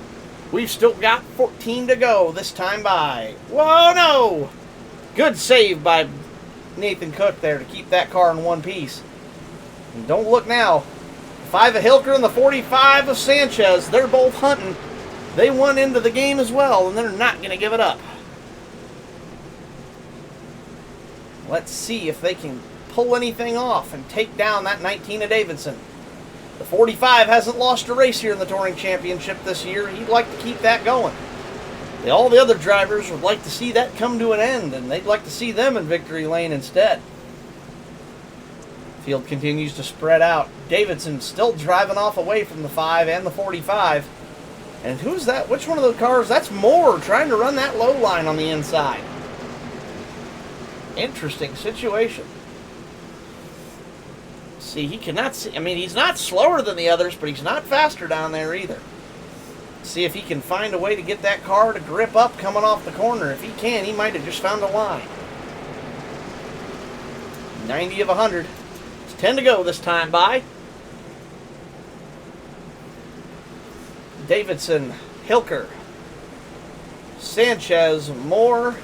We've still got 14 to go this time by. Whoa, no! Good save by Nathan Cook there to keep that car in one piece. And don't look now. 5 of Hilker and the 45 of Sanchez, they're both hunting. They won into the game as well, and they're not going to give it up. Let's see if they can pull anything off and take down that 19 of Davidson. The 45 hasn't lost a race here in the Touring Championship this year. He'd like to keep that going. All the other drivers would like to see that come to an end, and they'd like to see them in victory lane instead. Field continues to spread out. Davidson still driving off away from the 5 and the 45. And who's that? Which one of the cars? That's Moore trying to run that low line on the inside. Interesting situation. See, he cannot see. I mean, he's not slower than the others, but he's not faster down there either. See if he can find a way to get that car to grip up coming off the corner. If he can, he might have just found a line. 90 of 100. It's 10 to go this time by. Davidson, Hilker, Sanchez, Moore,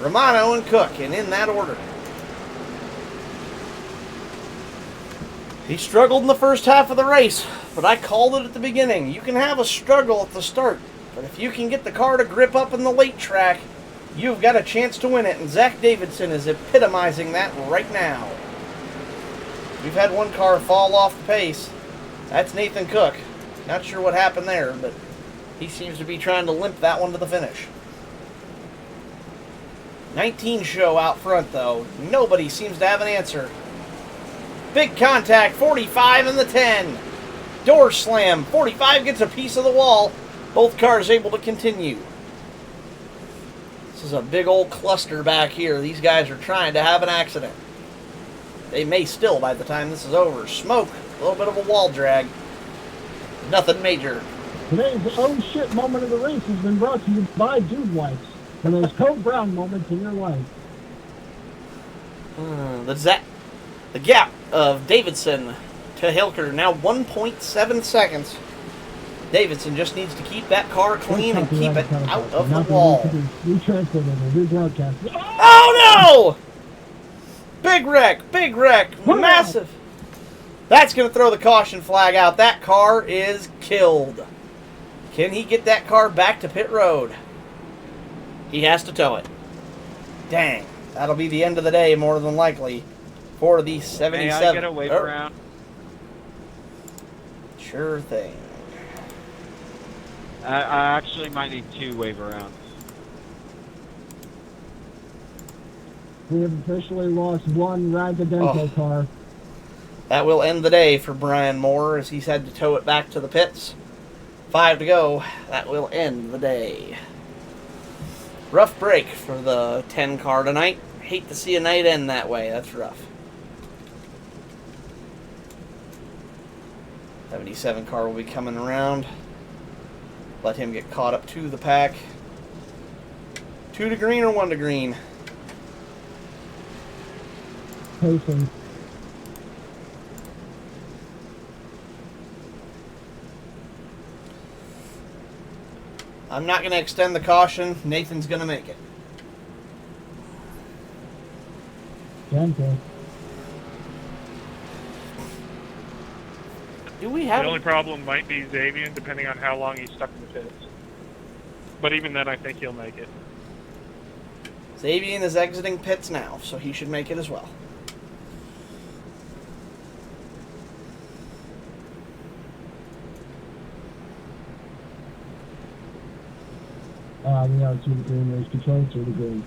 Romano, and Cook, and in that order. He struggled in the first half of the race, but I called it at the beginning. You can have a struggle at the start, but if you can get the car to grip up in the late track, you've got a chance to win it, and Zach Davidson is epitomizing that right now. We've had one car fall off the pace. That's Nathan Cook. Not sure what happened there, but he seems to be trying to limp that one to the finish. 19 show out front, though. Nobody seems to have an answer. Big contact, 45 in the 10. Door slam, 45 gets a piece of the wall. Both cars able to continue. This is a big old cluster back here. These guys are trying to have an accident. They may still by the time this is over. Smoke, a little bit of a wall drag. Nothing major. Today's oh shit moment of the race has been brought to you by Dude Wipes. For those Code Brown moments in your life. The gap of Davidson to Hilker now 1.7 seconds. Davidson just needs to keep that car clean and keep it out of the wall. Oh no! Big wreck, massive. That's going to throw the caution flag out. That car is killed. Can he get that car back to pit road? He has to tow it. Dang. That'll be the end of the day, more than likely, for the 77. May I get a wave around? Sure thing. I actually might need 2 wave arounds. We have officially lost one Ragadente car. That will end the day for Brian Moore as he's had to tow it back to the pits. 5 to go. That will end the day. Rough break for the 10 car tonight. Hate to see a night end that way. That's rough. 77 car will be coming around. Let him get caught up to the pack. 2 to green or 1 to green? Pacing. I'm not going to extend the caution. Nathan's going to make it. Gentle. Do we The have... only problem might be Xavier, depending on how long he's stuck in the pits. But even then, I think he'll make it. Xavier is exiting pits now, so he should make it as well. We have 2 to green, race control, 2 to green.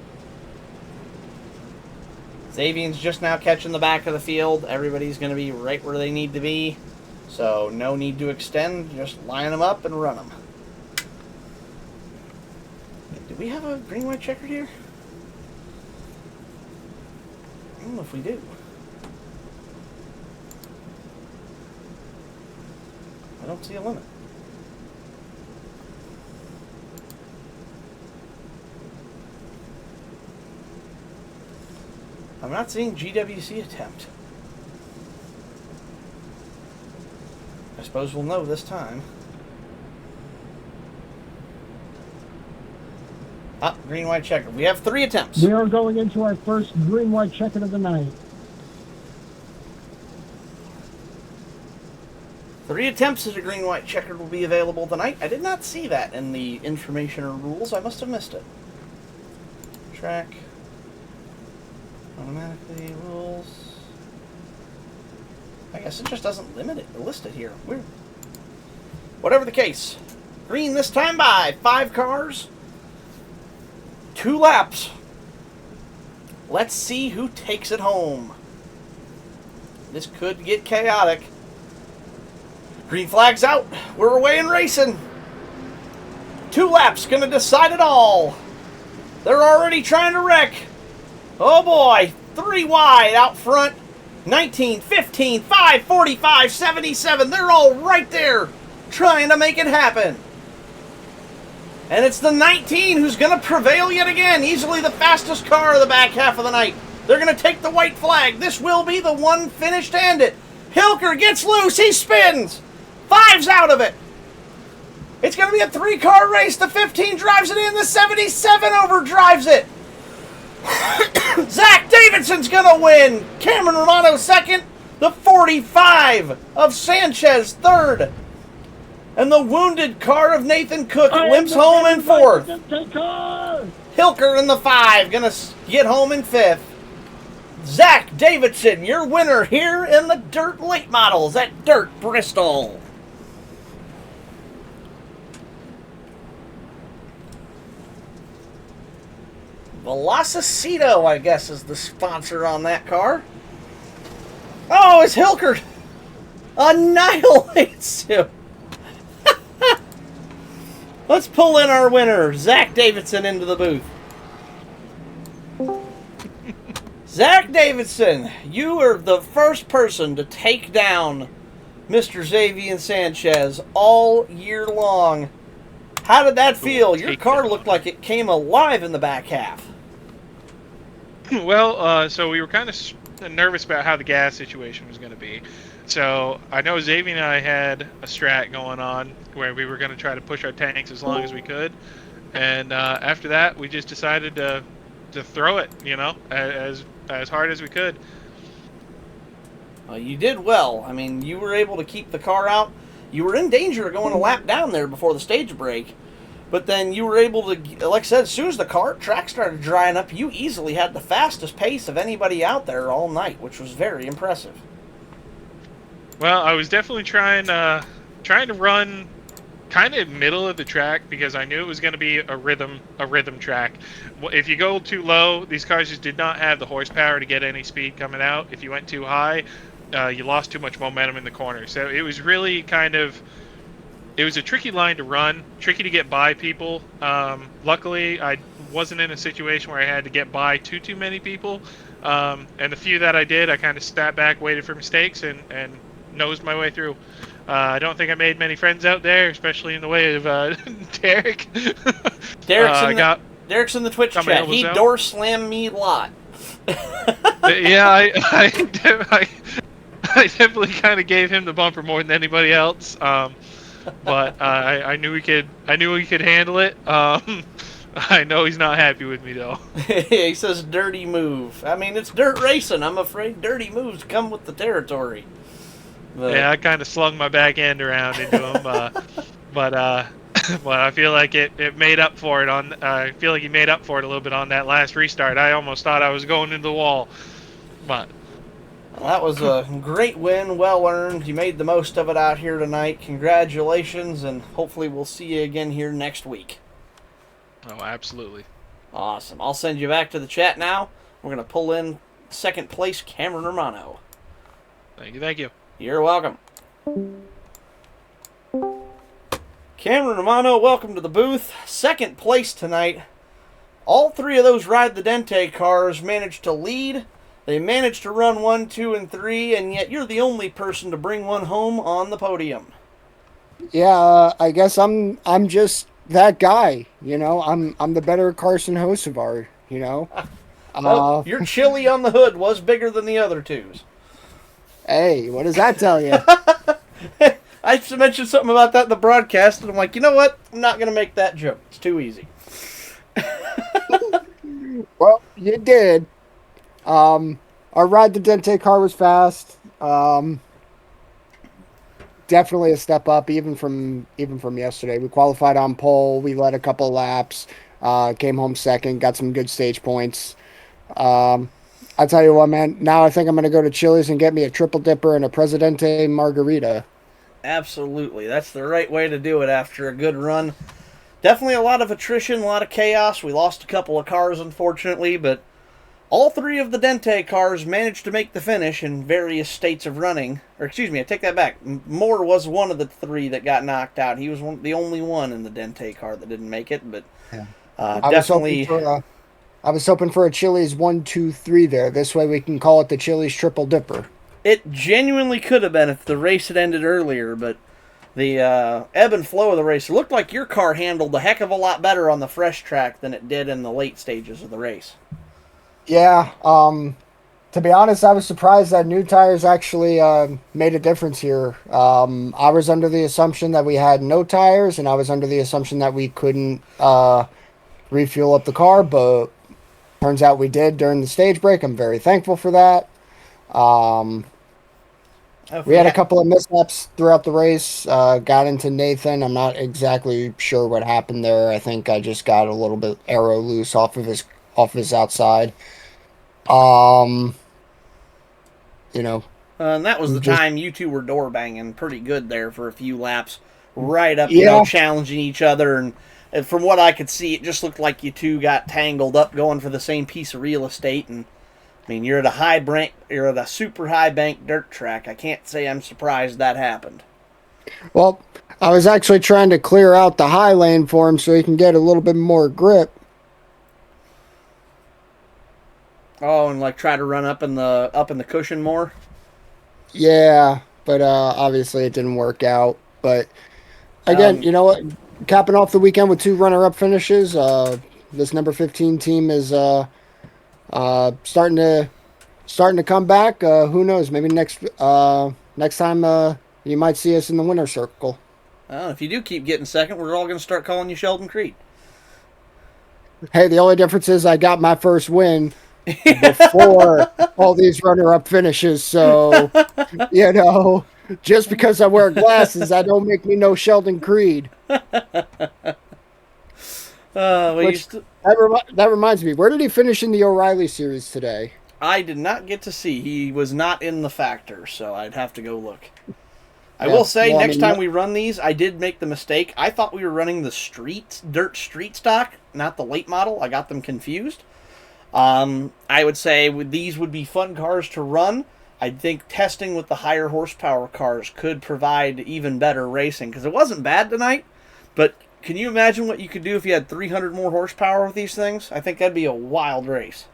Xavier's just now catching the back of the field. Everybody's going to be right where they need to be. So no need to extend. Just line them up and run them. Do we have a green, white checkered here? I don't know if we do. I don't see a limit. I'm not seeing GWC attempt. I suppose we'll know this time. Ah, green, white, checker. We have 3 attempts. We are going into our first green, white checkered of the night. 3 attempts at a green, white, checkered will be available tonight. I did not see that in the information or rules. I must have missed it. Track. Automatically rules. I guess it just doesn't list it here. Weird. Whatever the case. Green this time by 5 cars. 2 laps. Let's see who takes it home. This could get chaotic. Green flag's out. We're away and racing. 2 laps gonna decide it all. They're already trying to wreck. Oh boy, 3 wide out front. 19, 15, 5, 45, 77. They're all right there trying to make it happen. And it's the 19 who's going to prevail yet again. Easily the fastest car of the back half of the night. They're going to take the white flag. This will be the one finish to end it. Hilker gets loose. He spins. 5's out of it. It's going to be a 3-car race. The 15 drives it in. The 77 overdrives it. Zach Davidson's going to win. Cameron Romano second. The 45 of Sanchez third. And the wounded car of Nathan Cook limps home in fourth. Hilker in the 5 going to get home in fifth. Zach Davidson, your winner here in the Dirt Late Models at Dirt Bristol. Velocito, I guess, is the sponsor on that car. Oh, it's Hilker. Annihilates him. Let's pull in our winner, Zach Davidson, into the booth. Zach Davidson, you are the first person to take down Mr. Xavier Sanchez all year long. How did that feel? Your car looked like it came alive in the back half. Well, so we were kind of nervous about how the gas situation was going to be. So I know Xavier and I had a strat going on where we were going to try to push our tanks as long as we could. And after that, we just decided to throw it, you know, as hard as we could. Well, you did well. I mean, you were able to keep the car out. You were in danger of going a lap down there before the stage break. But then you were able to, like I said, as soon as the track started drying up, you easily had the fastest pace of anybody out there all night, which was very impressive. Well, I was definitely trying to run kind of middle of the track because I knew it was going to be a rhythm track. If you go too low, these cars just did not have the horsepower to get any speed coming out. If you went too high, you lost too much momentum in the corner. So it was really it was a tricky line to run, tricky to get by people. Luckily, I wasn't in a situation where I had to get by too many people. And the few that I did, I kind of sat back, waited for mistakes, and nosed my way through. I don't think I made many friends out there, especially in the way of Derek. Derek's in the Twitch chat. He door slammed me a lot. Yeah, I definitely kind of gave him the bumper more than anybody else. But I knew he could handle it. I know he's not happy with me though. He says dirty move. I mean, it's dirt racing. I'm afraid dirty moves come with the territory. But... yeah, I kind of slung my back end around into him, but I feel like it made up for it I feel like he made up for it a little bit on that last restart. I almost thought I was going into the wall, but. Well, that was a great win, well earned. You made the most of it out here tonight. Congratulations, and hopefully we'll see you again here next week. Oh, absolutely. Awesome. I'll send you back to the chat now. We're going to pull in second place Cameron Romano. Thank you. You're welcome. Cameron Romano, welcome to the booth. Second place tonight. All 3 of those Ride the Dente cars managed to lead. They managed to run 1, 2, and 3, and yet you're the only person to bring one home on the podium. Yeah, I guess I'm just that guy. You know, I'm the better Carson Hocevar. You know, well, your chili on the hood was bigger than the other 2's. Hey, what does that tell you? I just mentioned something about that in the broadcast, and I'm like, you know what? I'm not going to make that joke. It's too easy. Well, you did. Our Ride the Dente car was fast. Definitely a step up, even from yesterday. We qualified on pole. We led a couple of laps. Came home second. Got some good stage points. I'll tell you what, man. Now I think I'm going to go to Chili's and get me a triple dipper and a Presidente margarita. Absolutely. That's the right way to do it after a good run. Definitely a lot of attrition, a lot of chaos. We lost a couple of cars, unfortunately, but All three of the Dente cars managed to make the finish in various states of running. Or excuse me, I take that back. Moore was one of the three that got knocked out. He was the only one in the Dente car that didn't make it, but definitely... I was hoping for a Chili's 1, 2, 3 there. This way we can call it the Chili's Triple Dipper. It genuinely could have been if the race had ended earlier, but the ebb and flow of the race, it looked like your car handled a heck of a lot better on the fresh track than it did in the late stages of the race. Yeah, to be honest, I was surprised that new tires actually made a difference here. I was under the assumption that we had no tires, and I was under the assumption that we couldn't refuel up the car, but turns out we did during the stage break. I'm very thankful for that. We had a couple of mishaps throughout the race. Got into Nathan. I'm not exactly sure what happened there. I think I just got a little bit aero loose off of his outside. You know. And that was the time you two were door banging pretty good there for a few laps, right up, you know, challenging each other. And from what I could see, it just looked like you two got tangled up going for the same piece of real estate. And I mean, you're at a super high bank dirt track. I can't say I'm surprised that happened. Well, I was actually trying to clear out the high lane for him so he can get a little bit more grip. Oh, and like try to run up in the cushion more. Yeah, but obviously it didn't work out. But again, you know what? Capping off the weekend with 2 runner-up finishes. This number 15 team is starting to come back. Who knows? Maybe next time you might see us in the winner's circle. If you do keep getting second, we're all going to start calling you Sheldon Creed. Hey, the only difference is I got my first win before all these runner-up finishes. So, you know, just because I wear glasses, that don't make me no Sheldon Creed. That reminds me, where did he finish in the O'Reilly series today? I did not get to see. He was not in the factor, so I'd have to go look. I will say, next time we run these, I did make the mistake. I thought we were running the dirt street stock, not the late model. I got them confused. I would say these would be fun cars to run. I think testing with the higher horsepower cars could provide even better racing, because it wasn't bad tonight, but can you imagine what you could do if you had 300 more horsepower with these things? I think that'd be a wild race.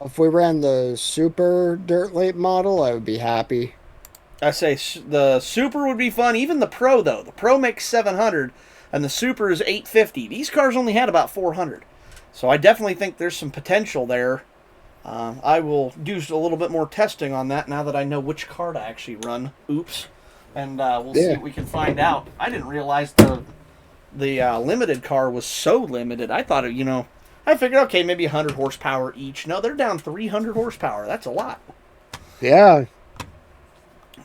If we ran the super dirt late model, I would be happy. I say the Super would be fun. Even the Pro, though. The Pro makes 700, and the Super is 850. These cars only had about 400. So I definitely think there's some potential there. I will do a little bit more testing on that now that I know which car to actually run. Oops. And we'll see what we can find out. I didn't realize the limited car was so limited. I thought, I figured, okay, maybe 100 horsepower each. No, they're down 300 horsepower. That's a lot. Yeah.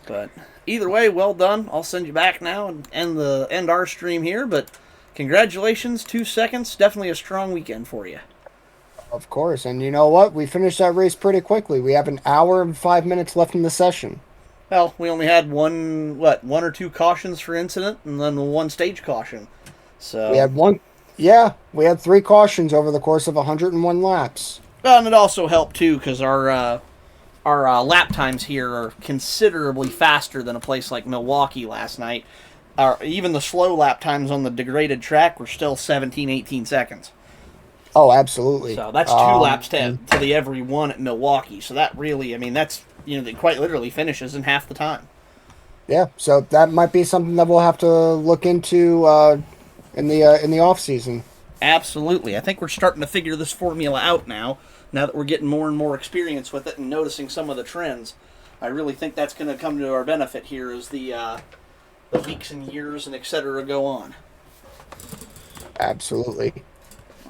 But either way, well done. I'll send you back now and end our stream here. But congratulations, 2 seconds. Definitely a strong weekend for you. Of course. And you know what? We finished that race pretty quickly. We have an hour and 5 minutes left in the session. Well, we only had one or two cautions for incident, and then 1 stage caution. So we had one. Yeah, we had 3 cautions over the course of 101 laps. Well, and it also helped too because our lap times here are considerably faster than a place like Milwaukee last night. Even the slow lap times on the degraded track were still 17, 18 seconds. Oh, absolutely. So that's 2 laps to the every one at Milwaukee. So that really, that's that quite literally finishes in half the time. Yeah, so that might be something that we'll have to look into in the off season. Absolutely. I think we're starting to figure this formula out now that we're getting more and more experience with it and noticing some of the trends. I really think that's going to come to our benefit here as the weeks and years and et cetera go on. Absolutely.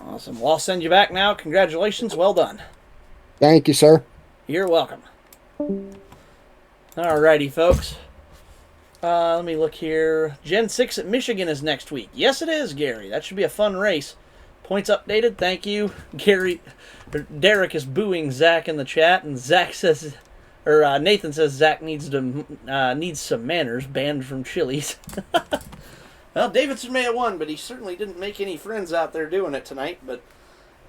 Awesome. Well, I'll send you back now. Congratulations. Well done. Thank you, sir. You're welcome. Alrighty, folks. Let me look here. Gen 6 at Michigan is next week. Yes, it is, Gary. That should be a fun race. Points updated. Thank you. Derek is booing Zach in the chat, and Nathan says Zach needs some manners, banned from Chili's. Well, Davidson may have won, but he certainly didn't make any friends out there doing it tonight. But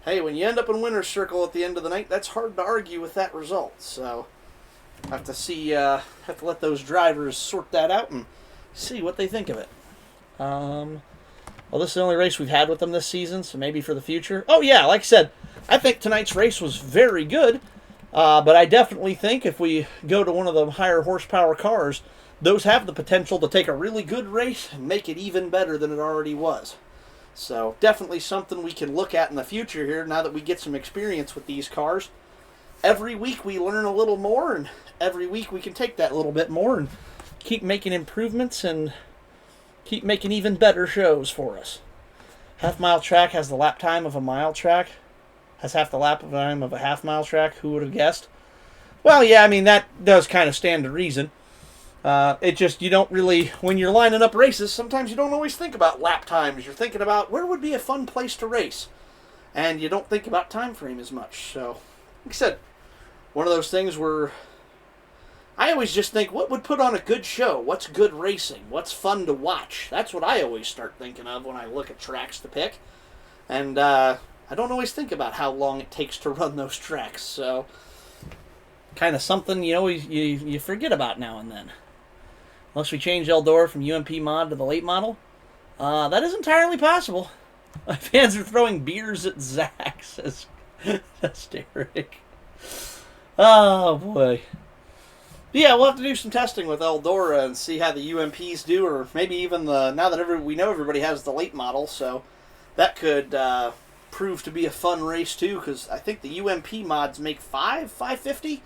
hey, when you end up in winner's circle at the end of the night, that's hard to argue with that result. So, have to let those drivers sort that out and see what they think of it. Well, this is the only race we've had with them this season, so maybe for the future. Oh yeah, like I said, I think tonight's race was very good, but I definitely think if we go to one of the higher horsepower cars, those have the potential to take a really good race and make it even better than it already was. So definitely something we can look at in the future here now that we get some experience with these cars. Every week we learn a little more, and every week we can take that little bit more and keep making improvements and keep making even better shows for us. Half-mile track has the lap time of a mile track. Has half the lap time of a half-mile track. Who would have guessed? Well, yeah, I mean, that does kind of stand to reason. It just, you don't really, when you're lining up races, sometimes you don't always think about lap times. You're thinking about where would be a fun place to race. And you don't think about time frame as much. So, like I said, one of those things where I always just think, what would put on a good show? What's good racing? What's fun to watch? That's what I always start thinking of when I look at tracks to pick. And I don't always think about how long it takes to run those tracks. So, kind of something you forget about now and then. Unless we change Eldora from UMP mod to the late model. That is entirely possible. My fans are throwing beers at Zach, says Derek. Oh, boy. Yeah, we'll have to do some testing with Eldora and see how the UMPs do, or maybe even now that we know everybody has the late model, so that could prove to be a fun race too, because I think the UMP mods make 550,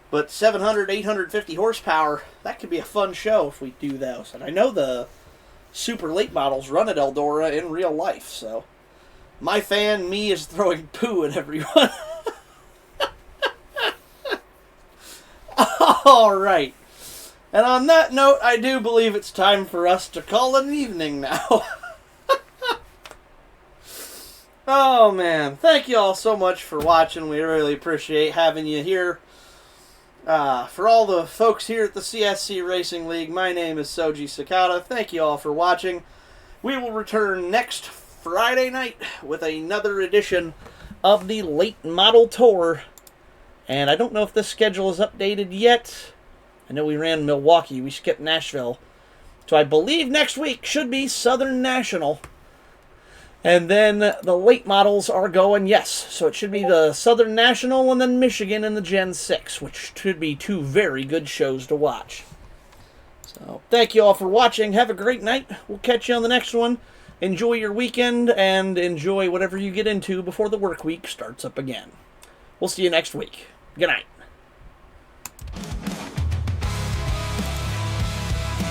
but 700, 850 horsepower, that could be a fun show if we do those. And I know the super late models run at Eldora in real life, so my fan, me, is throwing poo at everyone. All right. And on that note, I do believe it's time for us to call it an evening now. Oh, man. Thank you all so much for watching. We really appreciate having you here. For all the folks here at the CSC Racing League, my name is Soji Sakata. Thank you all for watching. We will return next Friday night with another edition of the Late Model Tour. And I don't know if this schedule is updated yet. I know we ran Milwaukee. We skipped Nashville. So I believe next week should be Southern National. And then the late models are going, yes. So it should be the Southern National and then Michigan in the Gen 6, which should be two very good shows to watch. So thank you all for watching. Have a great night. We'll catch you on the next one. Enjoy your weekend and enjoy whatever you get into before the work week starts up again. We'll see you next week. Good night.